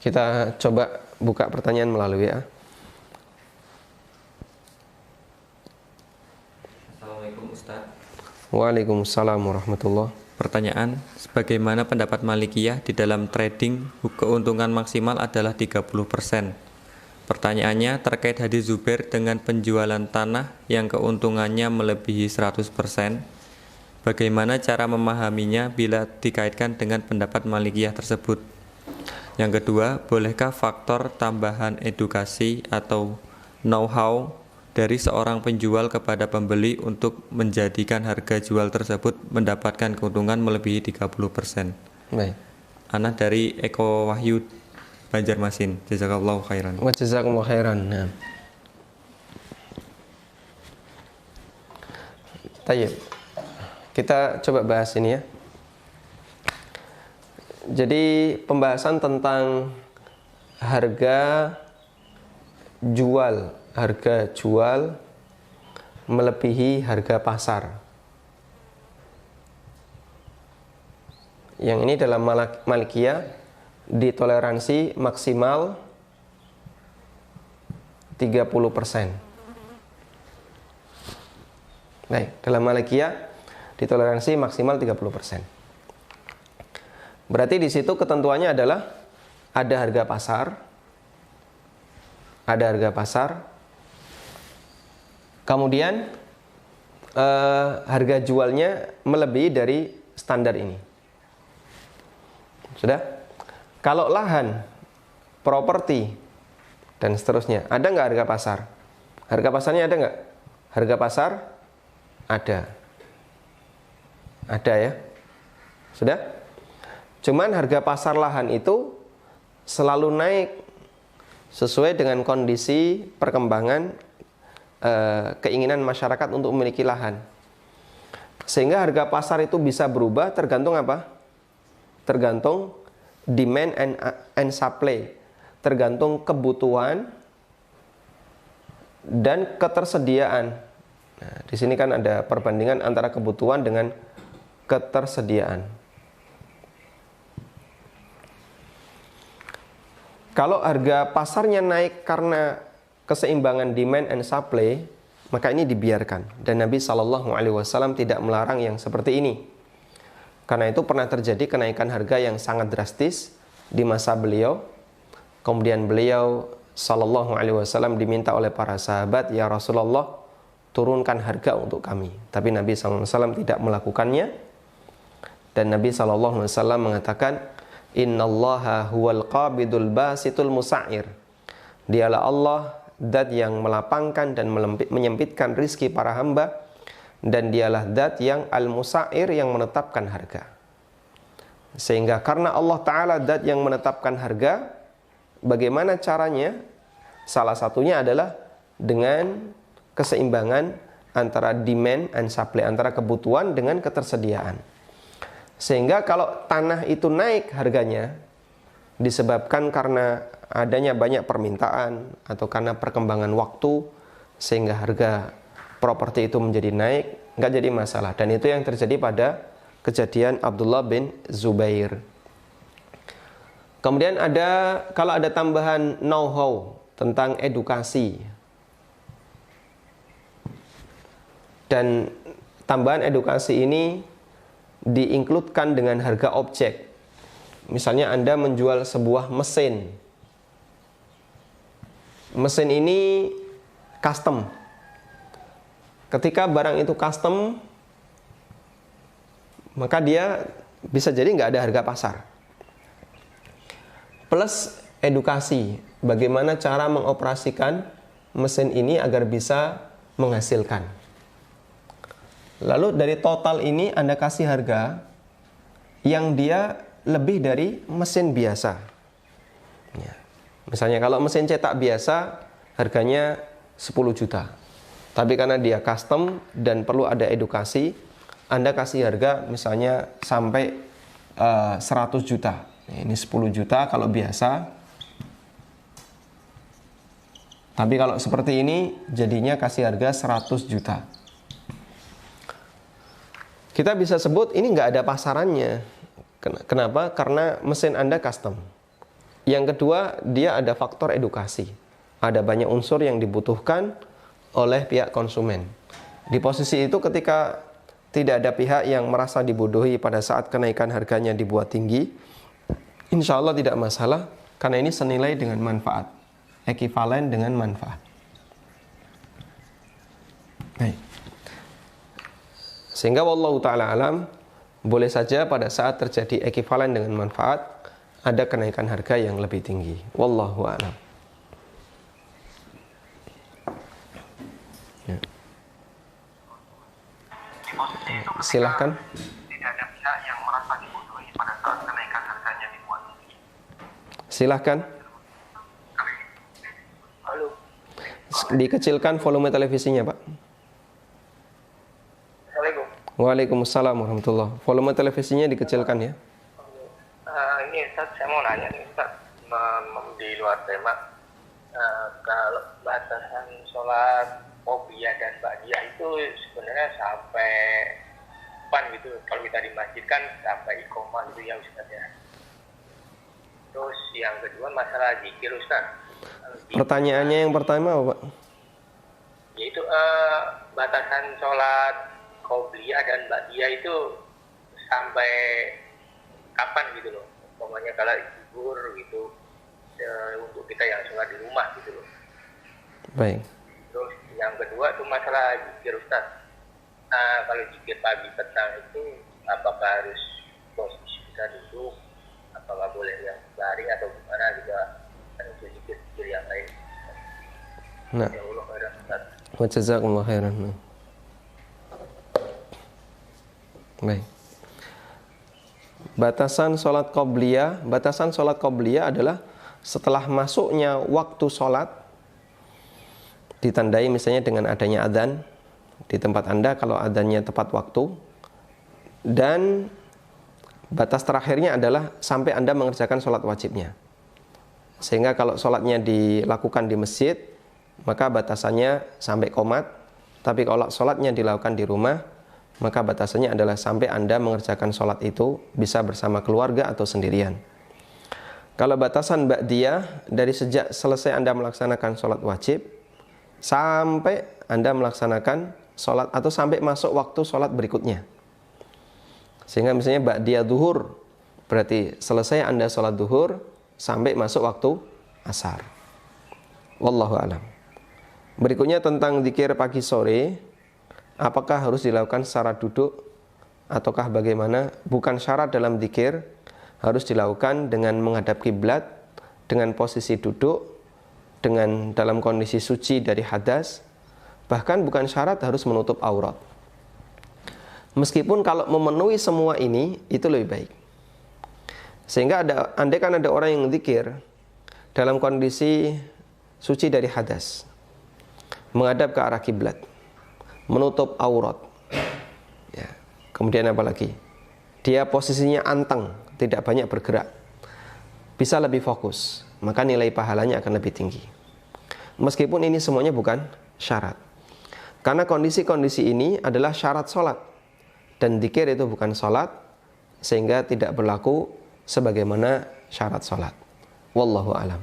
Kita coba buka pertanyaan melalui WA. Assalamualaikum Ustaz. Waalaikumsalam warahmatullahi. Pertanyaan, sebagaimana pendapat Malikiyah di dalam trading keuntungan maksimal adalah 30%. Pertanyaannya terkait hadis Zubair dengan penjualan tanah yang keuntungannya melebihi 100%. Bagaimana cara memahaminya bila dikaitkan dengan pendapat Malikiyah tersebut? Yang kedua, bolehkah faktor tambahan edukasi atau know-how dari seorang penjual kepada pembeli untuk menjadikan harga jual tersebut mendapatkan keuntungan melebihi 30%? Baik. Anak dari Eko Wahyu Banjarmasin. Jazakallahu khairan. Wa jazakumullahu khairan. Nah. Tayyib. Kita coba bahas ini ya. Jadi pembahasan tentang harga jual melebihi harga pasar. Yang ini dalam Malikiyah ditoleransi maksimal 30%. Baik, dalam Malikiyah ditoleransi maksimal 30%. Berarti di situ ketentuannya adalah ada harga pasar, kemudian harga jualnya melebihi dari standar ini. Sudah? Kalau lahan, properti, dan seterusnya, ada nggak harga pasar? Harga pasarnya ada nggak? Harga pasar ada. Ada ya? Sudah? Cuman harga pasar lahan itu selalu naik sesuai dengan kondisi perkembangan keinginan masyarakat untuk memiliki lahan. Sehingga harga pasar itu bisa berubah tergantung apa? Tergantung demand and supply. Tergantung kebutuhan dan ketersediaan. Nah, di sini kan ada perbandingan antara kebutuhan dengan ketersediaan. Kalau harga pasarnya naik karena keseimbangan demand and supply, maka ini dibiarkan. Dan Nabi SAW tidak melarang yang seperti ini. Karena itu pernah terjadi kenaikan harga yang sangat drastis di masa beliau. Kemudian beliau SAW diminta oleh para sahabat, "Ya Rasulullah, turunkan harga untuk kami." Tapi Nabi SAW tidak melakukannya. Dan Nabi SAW mengatakan, "Innallaha huwal qabidul basitul musa'ir." Dialah Allah, zat yang melapangkan dan menyempitkan rizki para hamba, dan dialah zat yang al-musa'ir, yang menetapkan harga. Sehingga karena Allah Ta'ala zat yang menetapkan harga, bagaimana caranya? Salah satunya adalah dengan keseimbangan antara demand and supply, antara kebutuhan dengan ketersediaan. Sehingga kalau tanah itu naik harganya disebabkan karena adanya banyak permintaan atau karena perkembangan waktu, sehingga harga properti itu menjadi naik, nggak jadi masalah. Dan itu yang terjadi pada kejadian Abdullah bin Zubair. Kemudian kalau ada tambahan know-how tentang edukasi, Dan tambahan edukasi ini diinkludkan dengan harga objek. Misalnya Anda menjual sebuah mesin. Mesin ini custom. Ketika barang itu custom, maka dia bisa jadi nggak ada harga pasar. Plus edukasi, bagaimana cara mengoperasikan mesin ini agar bisa menghasilkan. Lalu dari total ini Anda kasih harga yang dia lebih dari mesin biasa. Ya. Misalnya kalau mesin cetak biasa harganya 10 juta. Tapi karena dia custom dan perlu ada edukasi, Anda kasih harga misalnya sampai 100 juta. Ini 10 juta kalau biasa. Tapi kalau seperti ini jadinya kasih harga 100 juta. Kita bisa sebut ini nggak ada pasarannya. Kenapa? Karena mesin Anda custom. Yang kedua, dia ada faktor edukasi. Ada banyak unsur yang dibutuhkan oleh pihak konsumen. Di posisi itu ketika tidak ada pihak yang merasa dibodohi pada saat kenaikan harganya dibuat tinggi, insya Allah tidak masalah, karena ini senilai dengan manfaat. Ekivalen dengan manfaat. Baik. Sehingga wallahu ta'ala alam, boleh saja pada saat terjadi ekivalen dengan manfaat, ada kenaikan harga yang lebih tinggi. Wallahu a'lam. Ya. Silahkan. Tidak ada pihak yang merasa dibodohi pada saat kenaikan harganya dibuat tinggi. Silahkan. Halo. Dikecilkan volume televisinya, Pak. Assalamualaikum. Waalaikumsalam warahmatullahi. Volume televisinya dikecilkan ya. Ini Ustaz, saya mau nanya nih Ustaz, di luar tema, kalau batasan sholat qobliyah dan ba'diyah itu sebenarnya sampai pan gitu. Kalau kita di masjid kan sampai iqomah gitu ya Ustaz ya. Terus yang kedua masalah zikir Ustaz. Pertanyaannya yang pertama apa, Pak? Yaitu batasan sholat qobliyah dan ba'diyah itu sampai kapan gitu loh. Umpamanya kalau libur gitu untuk kita yang sholat di rumah gitu loh. Baik. Terus yang kedua itu masalah zikir Ustaz. Kalau zikir pagi petang itu apakah harus posisi kita duduk, apakah boleh yang baring atau gimana juga, dan itu zikir yang lain. Nah, Ya Allah khairan Ustaz. wa jazakumullah khairan. Baik. Batasan sholat qobliyah adalah setelah masuknya waktu sholat, ditandai misalnya dengan adanya adzan di tempat Anda kalau adzannya tepat waktu, dan batas terakhirnya adalah sampai Anda mengerjakan sholat wajibnya. Sehingga kalau sholatnya dilakukan di masjid, maka batasannya sampai qomat. Tapi kalau sholatnya dilakukan di rumah, maka batasannya adalah sampai Anda mengerjakan sholat itu bisa bersama keluarga atau sendirian. Kalau batasan ba'diyah, dari sejak selesai Anda melaksanakan sholat wajib sampai Anda melaksanakan sholat atau sampai masuk waktu sholat berikutnya. Sehingga misalnya ba'diyah duhur, berarti selesai Anda sholat duhur sampai masuk waktu asar. Wallahu a'lam. Berikutnya tentang zikir pagi sore, apakah harus dilakukan secara duduk ataukah bagaimana? Bukan syarat dalam zikir, harus dilakukan dengan menghadap kiblat, dengan posisi duduk, dengan dalam kondisi suci dari hadas. Bahkan bukan syarat harus menutup aurat. Meskipun kalau memenuhi semua ini, itu lebih baik. Sehingga andai kan ada orang yang zikir dalam kondisi suci dari hadas, menghadap ke arah kiblat, menutup aurat, ya. Kemudian apa lagi? Dia posisinya anteng, tidak banyak bergerak, bisa lebih fokus, maka nilai pahalanya akan lebih tinggi. Meskipun ini semuanya bukan syarat, karena kondisi-kondisi ini adalah syarat sholat, dan zikir itu bukan sholat, sehingga tidak berlaku sebagaimana syarat sholat. Wallahu a'lam.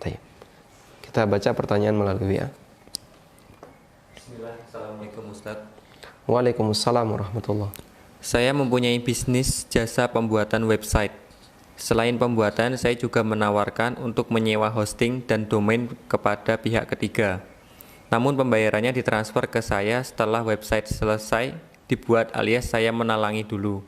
Baik. Kita baca pertanyaan melalui ya. Bismillah, Assalamualaikum Ustaz. Waalaikumsalam warahmatullahi. Saya mempunyai bisnis jasa pembuatan website. Selain pembuatan, saya juga menawarkan untuk menyewa hosting dan domain kepada pihak ketiga. Namun pembayarannya ditransfer ke saya setelah website selesai dibuat alias saya menalangi dulu.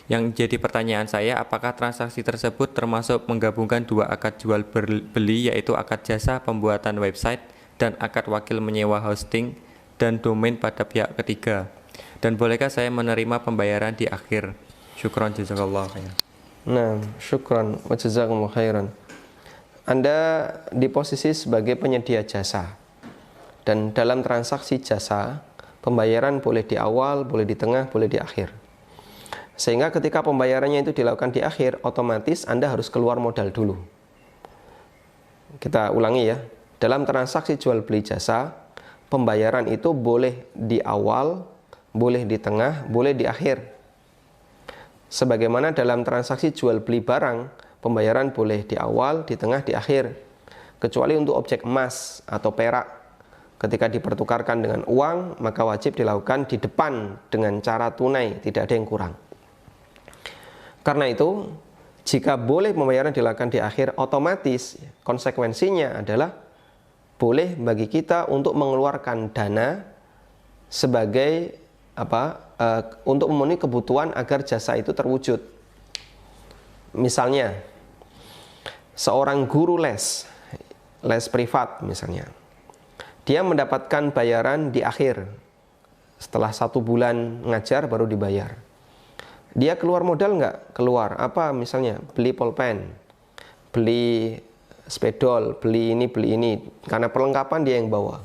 Yang jadi pertanyaan saya, apakah transaksi tersebut termasuk menggabungkan dua akad jual beli, yaitu akad jasa pembuatan website dan akad wakil menyewa hosting dan domain pada pihak ketiga? Dan bolehkah saya menerima pembayaran di akhir? Syukran jazakallah khairan. Nah, syukran wa jazakumullah khairan. Anda di posisi sebagai penyedia jasa. Dan dalam transaksi jasa, pembayaran boleh di awal, boleh di tengah, boleh di akhir. Sehingga ketika pembayarannya itu dilakukan di akhir, otomatis Anda harus keluar modal dulu. Kita ulangi ya. Dalam transaksi jual beli jasa, pembayaran itu boleh di awal, boleh di tengah, boleh di akhir. Sebagaimana dalam transaksi jual beli barang, pembayaran boleh di awal, di tengah, di akhir. Kecuali untuk objek emas atau perak. Ketika dipertukarkan dengan uang, maka wajib dilakukan di depan dengan cara tunai, tidak ada yang kurang. Karena itu, jika boleh pembayaran dilakukan di akhir, otomatis konsekuensinya adalah boleh bagi kita untuk mengeluarkan dana sebagai untuk memenuhi kebutuhan agar jasa itu terwujud. Misalnya, seorang guru les privat misalnya, dia mendapatkan bayaran di akhir, setelah 1 bulan ngajar baru dibayar. Dia keluar modal nggak? Keluar. Apa misalnya? Beli pulpen, beli spedol, beli ini, karena perlengkapan dia yang bawa.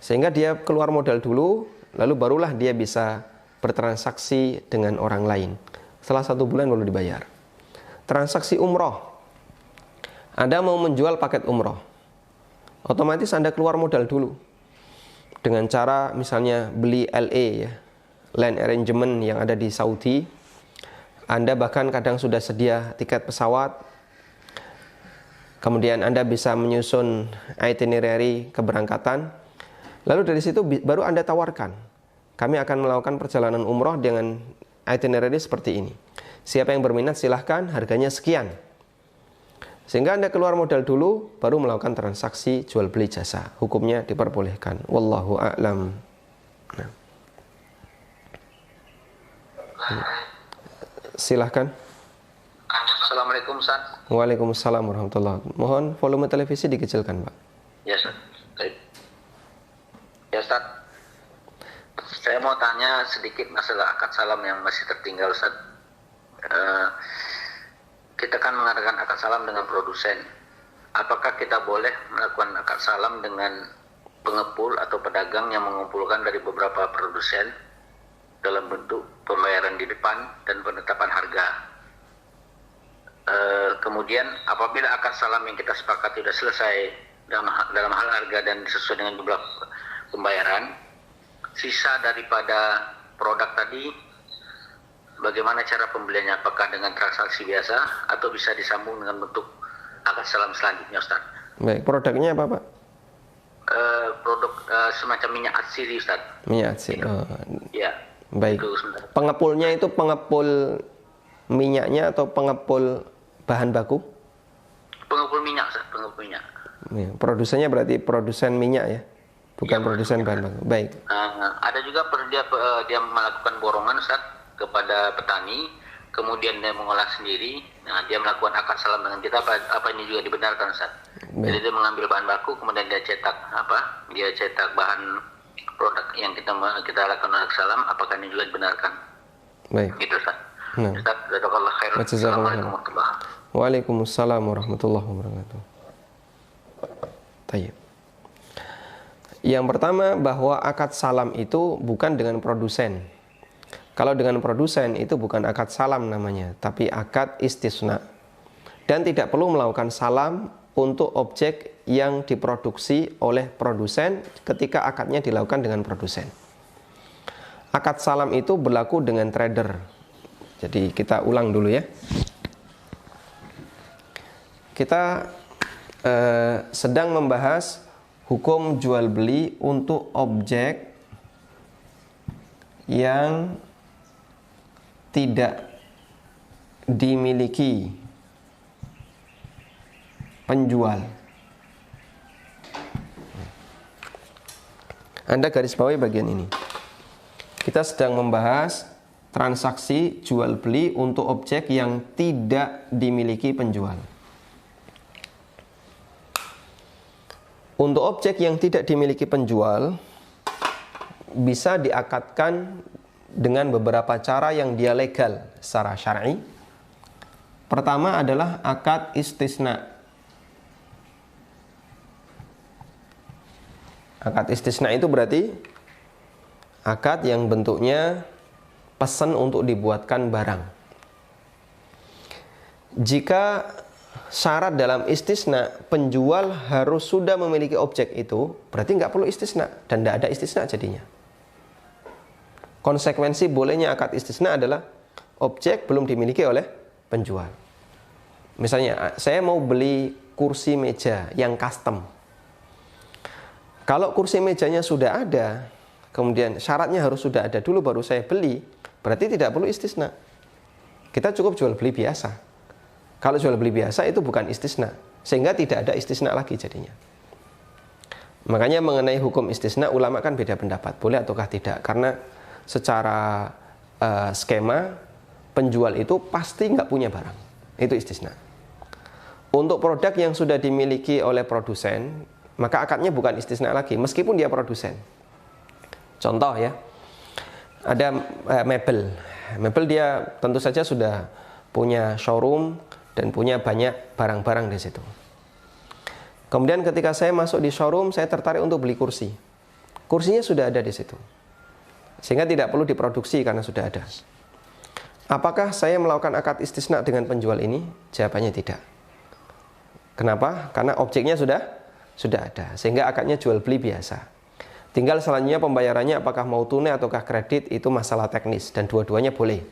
Sehingga dia keluar modal dulu, lalu barulah dia bisa bertransaksi dengan orang lain. Setelah 1 bulan baru dibayar. Transaksi umroh. Anda mau menjual paket umroh. Otomatis Anda keluar modal dulu. Dengan cara misalnya beli LA ya, land arrangement yang ada di Saudi. Anda bahkan kadang sudah sedia tiket pesawat. Kemudian Anda bisa menyusun itinerary keberangkatan. Lalu dari situ baru Anda tawarkan, kami akan melakukan perjalanan umroh dengan itinerary seperti ini. Siapa yang berminat silahkan, harganya sekian. Sehingga Anda keluar modal dulu, baru melakukan transaksi jual beli jasa. Hukumnya diperbolehkan. Wallahu a'lam. Nah. Silahkan. Assalamualaikum Ustaz. Waalaikumsalam warahmatullahi wabarakatuh. Mohon volume televisi dikecilkan, Pak. Ya Ustaz. Ya Ustaz, saya mau tanya sedikit masalah akad salam yang masih tertinggal Ustaz. Kita kan mengadakan akad salam dengan produsen. Apakah kita boleh melakukan akad salam dengan pengepul atau pedagang yang mengumpulkan dari beberapa produsen dalam bentuk pembayaran di depan dan penetapan harga? Kemudian apabila akad salam yang kita sepakati sudah selesai dalam hal harga dan sesuai dengan jumlah pembayaran, sisa daripada produk tadi bagaimana cara pembeliannya? Apakah dengan transaksi biasa atau bisa disambung dengan bentuk akad salam selanjutnya, Ustaz? Baik, produknya apa, Pak? Produk semacam minyak atsiri, Ustaz. Minyak atsiri. Oh. Ya. Baik. Pengepulnya itu pengepul minyaknya atau pengepul bahan baku? Pengepul minyak, Ustaz. Pengepul minyak. Ya, produsennya berarti produsen minyak ya? Bukan ya, produsen bahan baku. Baik. Ada juga dia melakukan borongan, Ustaz, kepada petani, kemudian dia mengolah sendiri. Nah, dia melakukan akad salam dengan kita. Apa ini juga dibenarkan, Ustaz? Jadi dia mengambil bahan baku, kemudian dia cetak Dia cetak bahan produk yang kita lakukan akad salam. Apakah ini juga dibenarkan? Baik. Gitu, Ustaz. Nah. Ustaz, jazakallahu khairan. Assalamualaikum warahmatullahi wabarakatuh. Waalaikumsalam warahmatullahi wabarakatuh. Tayyib. Yang pertama, bahwa akad salam itu bukan dengan produsen. Kalau dengan produsen itu bukan akad salam namanya, tapi akad istisna. Dan tidak perlu melakukan salam untuk objek yang diproduksi oleh produsen ketika akadnya dilakukan dengan produsen. Akad salam itu berlaku dengan trader. Jadi kita ulang dulu ya. Kita sedang membahas hukum jual beli untuk objek yang tidak dimiliki penjual. Anda garis bawahi bagian ini. Kita sedang membahas transaksi jual beli untuk objek yang tidak dimiliki penjual. Untuk objek yang tidak dimiliki penjual bisa diakadkan dengan beberapa cara yang dia legal secara syar'i. Pertama adalah akad istisna. Akad istisna itu berarti akad yang bentuknya pesan untuk dibuatkan barang. Jika syarat dalam istisna penjual harus sudah memiliki objek itu, berarti nggak perlu istisna dan tidak ada istisna jadinya. Konsekuensi bolehnya akad istisna adalah objek belum dimiliki oleh penjual. Misalnya saya mau beli kursi meja yang custom. Kalau kursi mejanya sudah ada, kemudian syaratnya harus sudah ada dulu baru saya beli, berarti tidak perlu istisna. Kita cukup jual beli biasa. Kalau jual beli biasa itu bukan istisna, sehingga tidak ada istisna lagi jadinya. Makanya mengenai hukum istisna ulama kan beda pendapat, boleh ataukah tidak. Karena secara skema penjual itu pasti nggak punya barang, itu istisna. Untuk produk yang sudah dimiliki oleh produsen, maka akadnya bukan istisna lagi, meskipun dia produsen. Contoh ya, ada mebel. Mebel dia tentu saja sudah punya showroom dan punya banyak barang-barang di situ. Kemudian ketika saya masuk di showroom, saya tertarik untuk beli kursi. Kursinya sudah ada di situ, sehingga tidak perlu diproduksi karena sudah ada. Apakah saya melakukan akad istisna dengan penjual ini? Jawabannya tidak. Kenapa? Karena objeknya sudah ada, sehingga akadnya jual beli biasa. Tinggal selanjutnya pembayarannya apakah mau tunai ataukah kredit, itu masalah teknis dan dua-duanya boleh.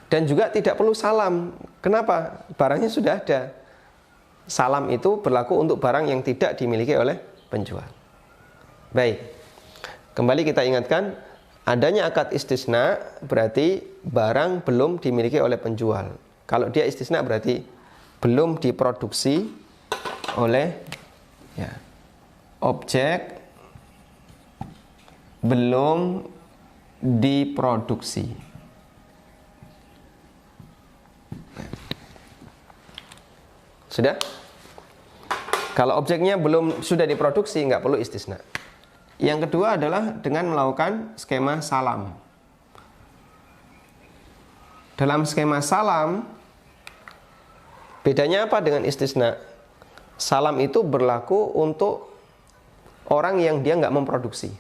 Dan juga tidak perlu salam. Kenapa? Barangnya sudah ada. Salam itu berlaku untuk barang yang tidak dimiliki oleh penjual. Baik, kembali kita ingatkan, adanya akad istisna berarti barang belum dimiliki oleh penjual. Kalau dia istisna berarti belum diproduksi oleh objek belum diproduksi. Sudah? Kalau objeknya belum sudah diproduksi, nggak perlu istisna. Yang kedua adalah dengan melakukan skema salam. Dalam skema salam, bedanya apa dengan istisna? Salam itu berlaku untuk orang yang dia nggak memproduksi,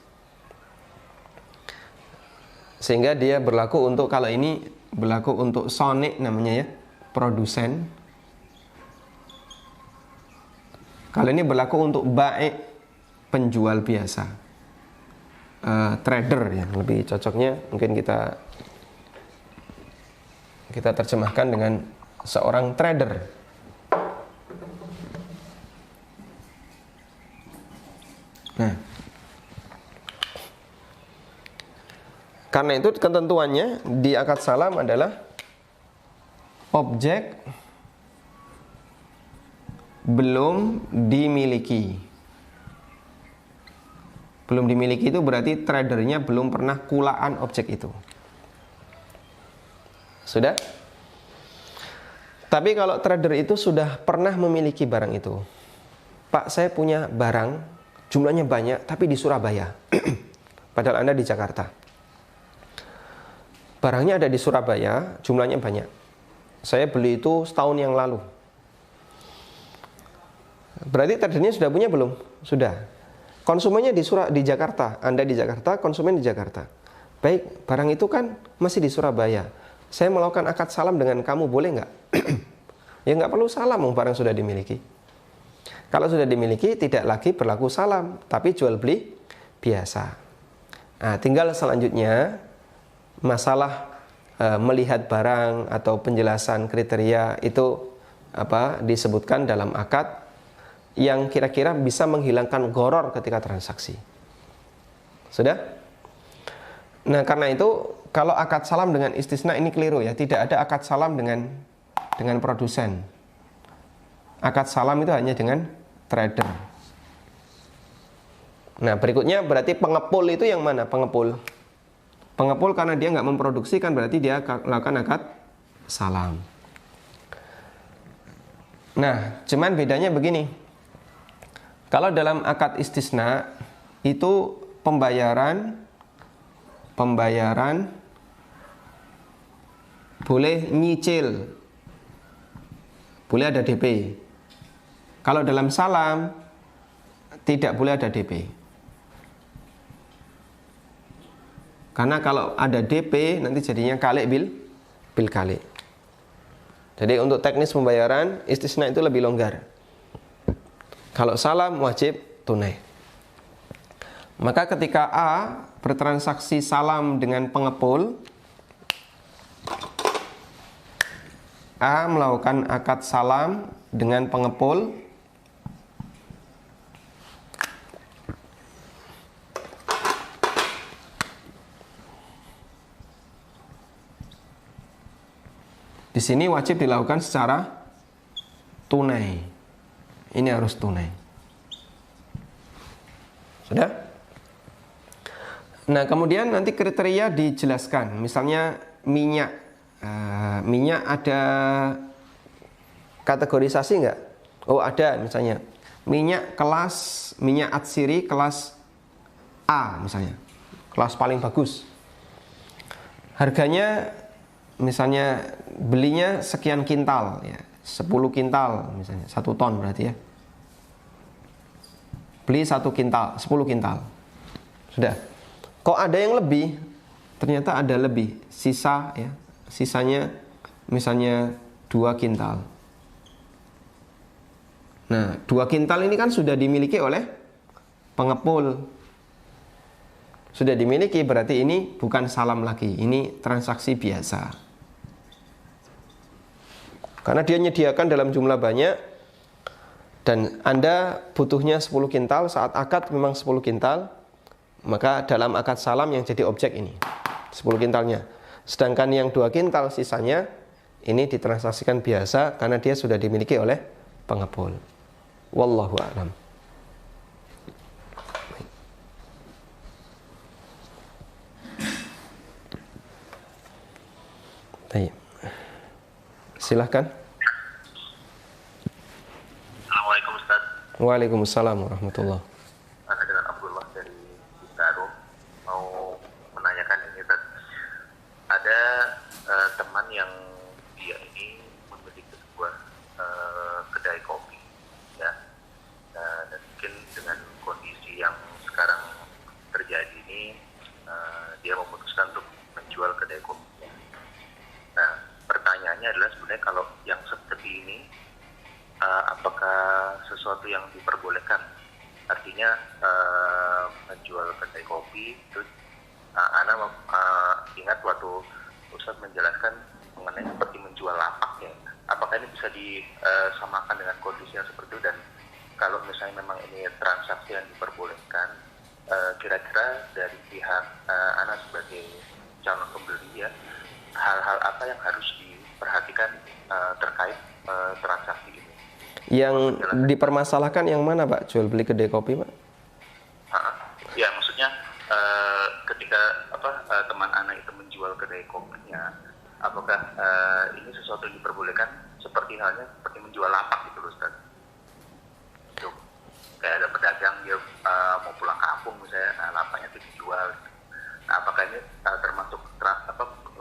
sehingga dia berlaku untuk, kalau ini berlaku untuk Sonic namanya ya, produsen. Kalau ini berlaku untuk baik, penjual biasa, trader ya, lebih cocoknya mungkin kita terjemahkan dengan seorang trader. Nah, karena itu ketentuannya di akad salam adalah objek belum dimiliki. Belum dimiliki itu berarti tradernya belum pernah kulaan objek itu. Sudah? Tapi kalau trader itu sudah pernah memiliki barang itu. Pak, saya punya barang jumlahnya banyak tapi di Surabaya. Padahal Anda di Jakarta. Barangnya ada di Surabaya, jumlahnya banyak. Saya beli itu setahun yang lalu. Berarti tradernya sudah punya belum? Sudah. Konsumennya di Jakarta. Anda di Jakarta, konsumen di Jakarta. Baik, barang itu kan masih di Surabaya. Saya melakukan akad salam dengan kamu, boleh nggak? Ya nggak perlu salam, barang sudah dimiliki. Kalau sudah dimiliki, tidak lagi berlaku salam, tapi jual beli biasa. Nah, tinggal selanjutnya masalah melihat barang atau penjelasan kriteria itu disebutkan dalam akad yang kira-kira bisa menghilangkan gharar ketika transaksi. Sudah? Nah, karena itu kalau akad salam dengan istisna ini keliru ya. Tidak ada akad salam dengan produsen. Akad salam itu hanya dengan trader. Nah, berikutnya berarti pengepul itu yang mana? Pengepul karena dia nggak memproduksi kan berarti dia melakukan akad salam. Nah, cuman bedanya begini. Kalau dalam akad istisna itu pembayaran boleh nyicil, boleh ada DP. Kalau dalam salam tidak boleh ada DP. Karena kalau ada DP nanti jadinya kalik bil kalik. Jadi untuk teknis pembayaran istisna itu lebih longgar. Kalau salam wajib tunai. Maka ketika A bertransaksi salam dengan pengepul, A melakukan akad salam dengan pengepul, di sini wajib dilakukan secara tunai. Ini harus tunai. Sudah? Nah, kemudian nanti kriteria dijelaskan. Misalnya minyak. Minyak ada kategorisasi enggak? Oh, ada misalnya. Minyak atsiri kelas A misalnya. Kelas paling bagus. Harganya misalnya belinya sekian kintal ya, 10 kintal misalnya, 1 ton berarti ya. Beli 1 kintal, 10 kintal. Sudah. Kok ada yang lebih? Ternyata ada lebih, sisa ya. Sisanya misalnya 2 kintal. Nah, 2 kintal ini kan sudah dimiliki oleh pengepul. Sudah dimiliki berarti ini bukan salam lagi, ini transaksi biasa. Karena dia menyediakan dalam jumlah banyak dan Anda butuhnya 10 kintal, saat akad memang 10 kintal, maka dalam akad salam yang jadi objek ini 10 kintalnya. Sedangkan yang 2 kintal sisanya ini ditransaksikan biasa karena dia sudah dimiliki oleh pengepul. Wallahu a'lam. Baik. Silahkan. Assalamualaikum Ustaz. Waalaikumsalam warahmatullahi. Ada dengan Abdullah dari Bintaro. Mau menanyakan ini Ustaz. Ada teman yang dia ini memiliki sebuah kedai kopi, ya. Dan mungkin dengan kondisi yang sekarang terjadi ini, dia memutuskan untuk menjual kedai kopinya. Nah, pertanyaannya adalah sebenarnya kalau yang seperti ini apakah sesuatu yang diperbolehkan? Artinya menjual kedai kopi itu Ana ingat waktu Ustadz menjelaskan mengenai seperti menjual lapak ya. Apakah ini bisa disamakan dengan kondisi yang seperti itu? Dan kalau misalnya memang ini transaksi yang diperbolehkan, kira-kira dari pihak Ana sebagai calon pembeli ya, hal-hal apa yang harus diperhatikan terkait transaksi ini? Yang dipermasalahkan yang mana Pak? Jual beli kedai kopi Pak? Ya maksudnya ketika teman Ana itu menjual kedai kopinya, apakah ini sesuatu yang diperbolehkan seperti halnya seperti menjual lapak gitu loh Ustaz? Itu kayak ada pedagang dia mau pulang kampung misalnya, lapaknya itu dijual. Nah, apakah ini termasuk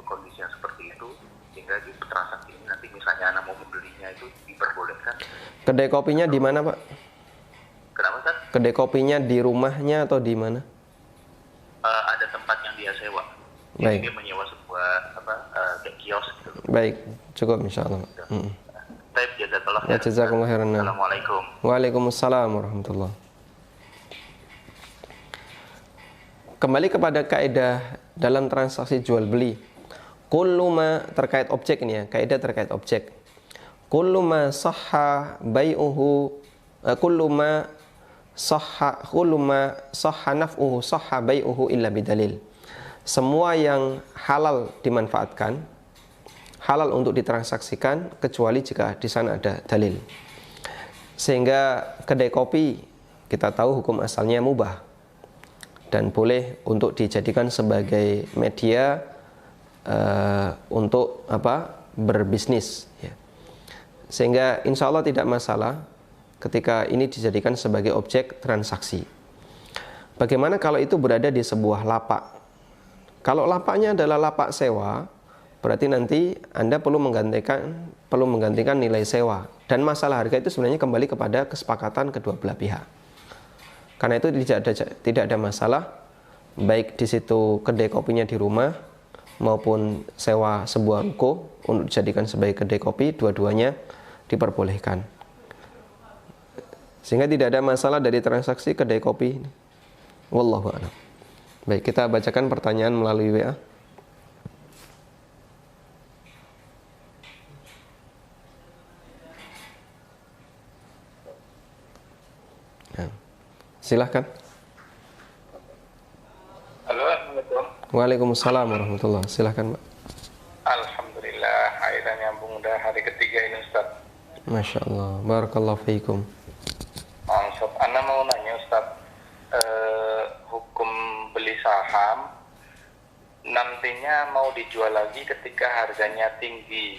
kondisi yang seperti itu sehingga di transaksi ini nanti misalnya Ana mau membelinya itu diperbolehkan? Kedai kopinya di mana Pak? Kenapa Ustaz? Kedai kopinya di rumahnya atau di mana? Ada tempat yang dia sewa. Jadi dia menyewa sebuah kayak kios gitu. Baik, cukup insyaallah. Baik, jazakallah khairan. Jazakumullah khairan. Assalamualaikum. Waalaikumsalam warahmatullahi. Kembali kepada kaidah dalam transaksi jual beli. Kullu ma terkait objek ini ya, kaidah terkait objek. Kullu ma sahha bai'uhu kullu ma sahha naf'uhu sahha bai'uhu illa bidalil. semua yang halal dimanfaatkan, halal untuk ditransaksikan, kecuali jika di sana ada dalil. Sehingga kedai kopi kita tahu hukum asalnya mubah dan boleh untuk dijadikan sebagai media untuk berbisnis, ya. Sehingga insya Allah tidak masalah ketika ini dijadikan sebagai objek transaksi. Bagaimana kalau itu berada di sebuah lapak? Kalau lapaknya adalah lapak sewa, berarti nanti Anda perlu menggantikan nilai sewa, dan masalah harga itu sebenarnya kembali kepada kesepakatan kedua belah pihak. Karena itu tidak ada masalah, baik di situ kedai kopinya di rumah maupun sewa sebuah ruko untuk dijadikan sebagai kedai kopi, dua-duanya diperbolehkan. Sehingga tidak ada masalah dari transaksi kedai kopi. Wallahu a'lam. Baik, kita bacakan pertanyaan melalui WA. Ya. Silahkan. Halo, Assalamualaikum. Waalaikumsalam warahmatullahi. Silahkan, Pak. Alhamdulillah, akhirnya nyambung udah hari ketiga ini, Ustaz. Masya Allah, barakallahu fiikum. Ustaz, Ana mau nanya, Ustaz, hukum beli saham nantinya mau dijual lagi ketika harganya tinggi,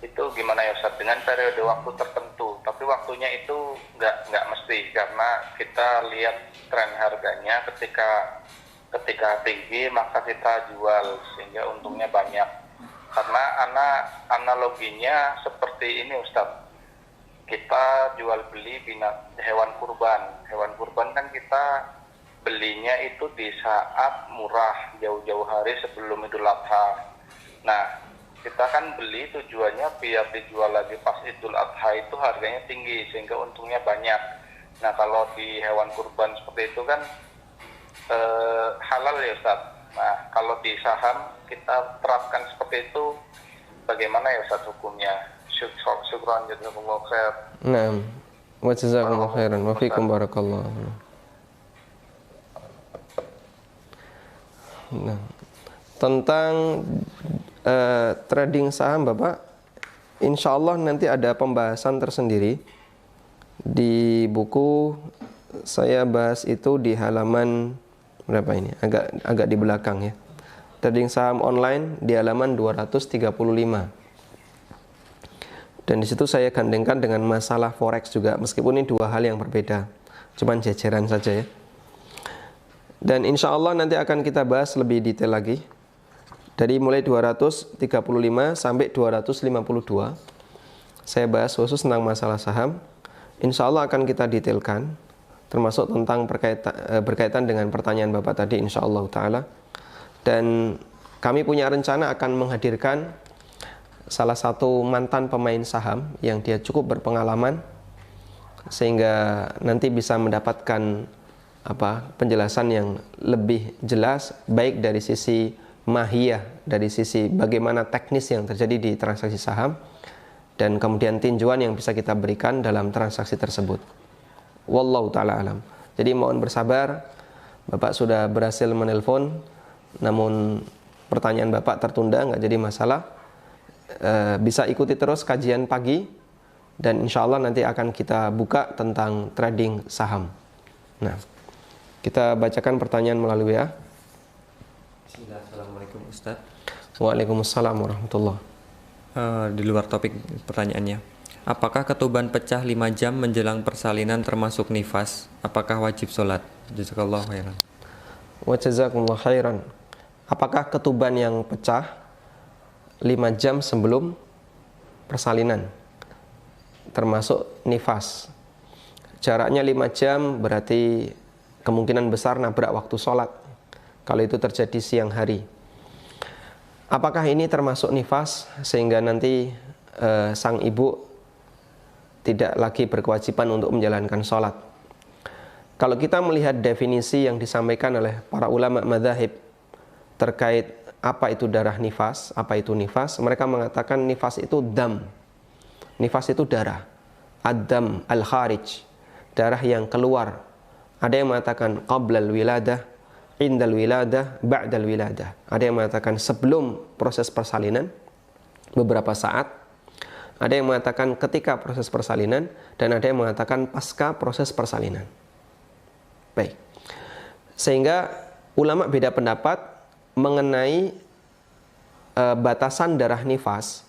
itu gimana ya, Ustaz? Dengan periode waktu tertentu, tapi waktunya itu nggak mesti, karena kita lihat tren harganya ketika tinggi maka kita jual sehingga untungnya banyak. Karena analoginya seperti ini, Ustaz, kita jual beli hewan kurban kan kita belinya itu di saat murah, jauh-jauh hari sebelum Idul Adha. Nah, kita kan beli tujuannya biar dijual lagi pas Idul Adha itu harganya tinggi sehingga untungnya banyak. Nah, kalau di hewan kurban seperti itu kan halal ya, Ustaz. Nah, kalau di saham kita terapkan seperti itu, bagaimana ya, Ustaz, hukumnya? Syukran jazakumullah khair. Naam. Wa jazakumullah khairan wa fiikum barakallahu. Nah, tentang trading saham, Bapak, insya Allah nanti ada pembahasan tersendiri di buku. Saya bahas itu di halaman berapa ini? Agak di belakang ya. Trading saham online di halaman 235. Dan di situ saya gandengkan dengan masalah forex juga, meskipun ini dua hal yang berbeda, cuman jajaran saja ya. Dan insya Allah nanti akan kita bahas lebih detail lagi, dari mulai 235 sampai 252. Saya bahas khusus tentang masalah saham. Insya Allah akan kita detailkan, termasuk tentang berkaitan dengan pertanyaan Bapak tadi, insya Allah ta'ala. Dan kami punya rencana akan menghadirkan salah satu mantan pemain saham yang dia cukup berpengalaman, sehingga nanti bisa mendapatkan penjelasan yang lebih jelas, baik dari sisi mahiyah, dari sisi bagaimana teknis yang terjadi di transaksi saham, dan kemudian tinjauan yang bisa kita berikan dalam transaksi tersebut. Wallahu ta'ala alam. Jadi mohon bersabar, Bapak sudah berhasil menelpon, namun pertanyaan Bapak tertunda, nggak jadi masalah. Bisa ikuti terus kajian pagi, dan insya Allah nanti akan kita buka tentang trading saham. Nah, kita bacakan pertanyaan melalui WA. Assalamualaikum Ustaz. Waalaikumsalam warahmatullahi. Di luar topik pertanyaannya, apakah ketuban pecah 5 jam menjelang persalinan termasuk nifas? Apakah wajib sholat? Jazakallahu khairan. Wa jazakumullah khairan. Apakah ketuban yang pecah 5 jam sebelum persalinan termasuk nifas? Jaraknya 5 jam berarti kemungkinan besar nabrak waktu sholat kalau itu terjadi siang hari. Apakah ini termasuk nifas sehingga nanti sang ibu tidak lagi berkewajiban untuk menjalankan sholat? Kalau kita melihat definisi yang disampaikan oleh para ulama madzhab terkait apa itu darah nifas, apa itu nifas, mereka mengatakan nifas itu dam. Nifas itu darah. Ad-dam al-kharij, darah yang keluar. Ada yang mengatakan qablal wiladah, indal wiladah, ba'dal wiladah. Ada yang mengatakan sebelum proses persalinan beberapa saat, ada yang mengatakan ketika proses persalinan, dan ada yang mengatakan pasca proses persalinan. Baik. Sehingga ulama beda pendapat mengenai batasan darah nifas.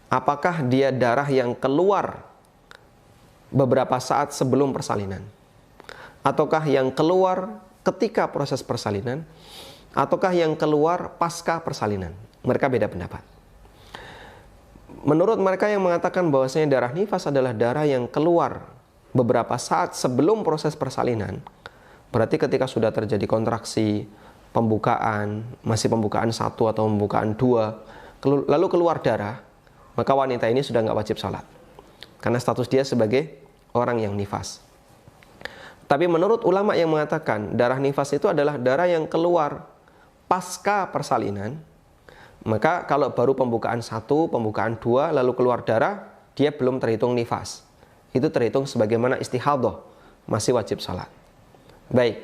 Apakah dia darah yang keluar beberapa saat sebelum persalinan, ataukah yang keluar ketika proses persalinan, ataukah yang keluar pasca persalinan? Mereka beda pendapat. Menurut mereka yang mengatakan bahwasanya darah nifas adalah darah yang keluar beberapa saat sebelum proses persalinan, berarti ketika sudah terjadi kontraksi, pembukaan, masih pembukaan 1 atau pembukaan 2, lalu keluar darah, maka wanita ini sudah nggak wajib sholat, karena status dia sebagai orang yang nifas. Tapi menurut ulama yang mengatakan darah nifas itu adalah darah yang keluar pasca persalinan, maka kalau baru pembukaan 1, pembukaan 2, lalu keluar darah, dia belum terhitung nifas. Itu terhitung sebagaimana istihadhah, masih wajib sholat. Baik.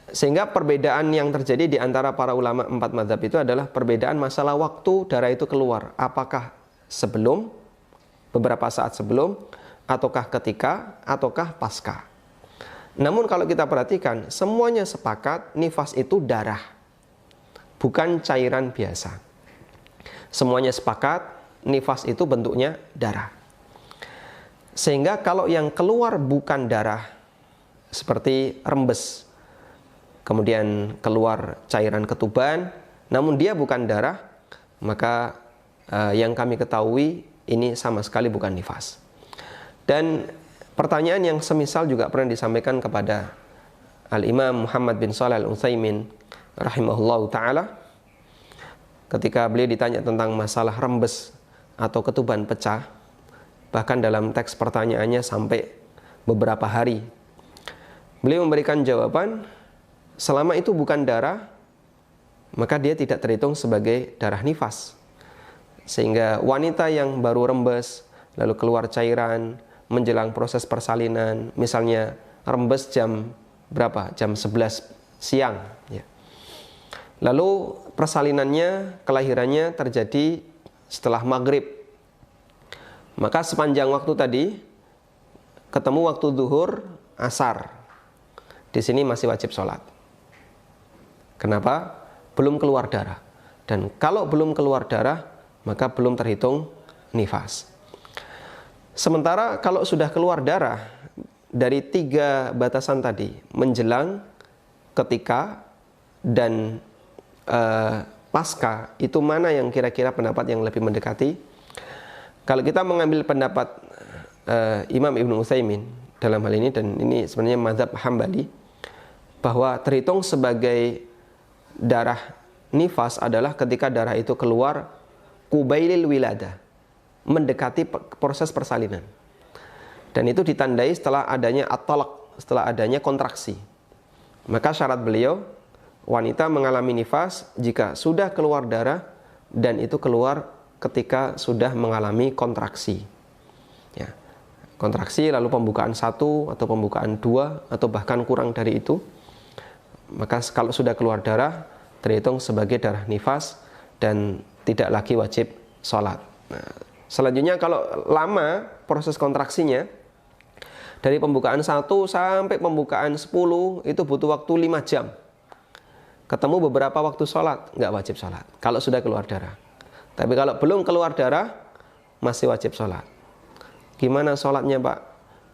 Sehingga perbedaan yang terjadi di antara para ulama 4 mazhab itu adalah perbedaan masalah waktu darah itu keluar. Apakah sebelum, beberapa saat sebelum, ataukah ketika, ataukah pasca. Namun kalau kita perhatikan, semuanya sepakat nifas itu darah, bukan cairan biasa. Semuanya sepakat nifas itu bentuknya darah. Sehingga kalau yang keluar bukan darah, seperti rembes, kemudian keluar cairan ketuban, namun dia bukan darah, maka yang kami ketahui ini sama sekali bukan nifas. Dan pertanyaan yang semisal juga pernah disampaikan kepada Al-Imam Muhammad bin Shalih Al-Utsaimin rahimahullahu ta'ala, ketika beliau ditanya tentang masalah rembes atau ketuban pecah, bahkan dalam teks pertanyaannya sampai beberapa hari, beliau memberikan jawaban, selama itu bukan darah, maka dia tidak terhitung sebagai darah nifas. Sehingga wanita yang baru rembes, lalu keluar cairan, menjelang proses persalinan, misalnya rembes jam berapa? Jam 11 siang. Ya. Lalu persalinannya, kelahirannya terjadi setelah maghrib. Maka sepanjang waktu tadi, ketemu waktu zuhur, asar. Di sini masih wajib sholat. Kenapa? Belum keluar darah. Dan kalau belum keluar darah, maka belum terhitung nifas. Sementara kalau sudah keluar darah, dari 3 batasan tadi, menjelang, ketika, dan pasca, itu mana yang kira-kira pendapat yang lebih mendekati? Kalau kita mengambil pendapat Imam Ibnu Utsaimin dalam hal ini, dan ini sebenarnya mazhab Hambali, bahwa terhitung sebagai darah nifas adalah ketika darah itu keluar qubailil wiladah, mendekati proses persalinan. Dan itu ditandai setelah adanya at-talaq, setelah adanya kontraksi. Maka syarat beliau, wanita mengalami nifas jika sudah keluar darah dan itu keluar ketika sudah mengalami kontraksi. Ya. Kontraksi lalu pembukaan 1 atau pembukaan 2 atau bahkan kurang dari itu, maka kalau sudah keluar darah terhitung sebagai darah nifas dan tidak lagi wajib sholat. Nah, selanjutnya kalau lama proses kontraksinya, dari pembukaan 1 sampai pembukaan 10 itu butuh waktu 5 jam. Ketemu beberapa waktu sholat, nggak wajib sholat kalau sudah keluar darah. Tapi kalau belum keluar darah, masih wajib sholat. Gimana sholatnya, Pak?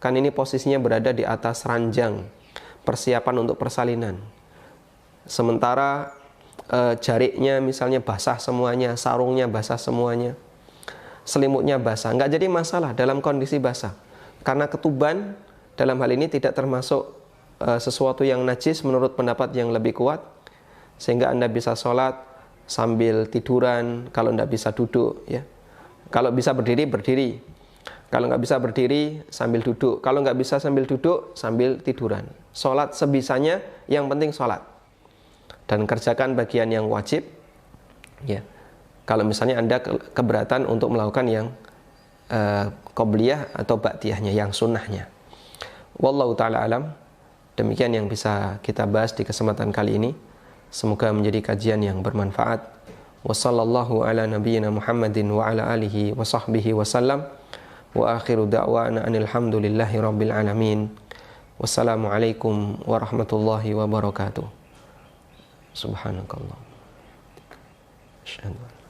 Kan ini posisinya berada di atas ranjang persiapan untuk persalinan. Sementara jariknya misalnya basah semuanya, sarungnya basah semuanya, selimutnya basah, nggak jadi masalah dalam kondisi basah, karena ketuban dalam hal ini tidak termasuk sesuatu yang najis menurut pendapat yang lebih kuat, sehingga Anda bisa sholat sambil tiduran, kalau nggak bisa duduk, ya. Kalau bisa berdiri, berdiri. Kalau nggak bisa berdiri, sambil duduk. Kalau nggak bisa sambil duduk, sambil tiduran. Sholat sebisanya, yang penting sholat. Dan kerjakan bagian yang wajib, ya. Kalau misalnya Anda keberatan untuk melakukan yang qobliyah atau ba'diyahnya, yang sunnahnya. Wallahu ta'ala alam Demikian yang bisa kita bahas di kesempatan kali ini. Semoga menjadi kajian yang bermanfaat. Wassallallahu ala nabiyyina Muhammadin wa ala alihi wa sahbihi wasallam. Wa akhiru da'wana anil hamdulillahi rabbil alamin. Wassalamualaikum warahmatullahi wabarakatuh. Subhanakallah. Asyhadu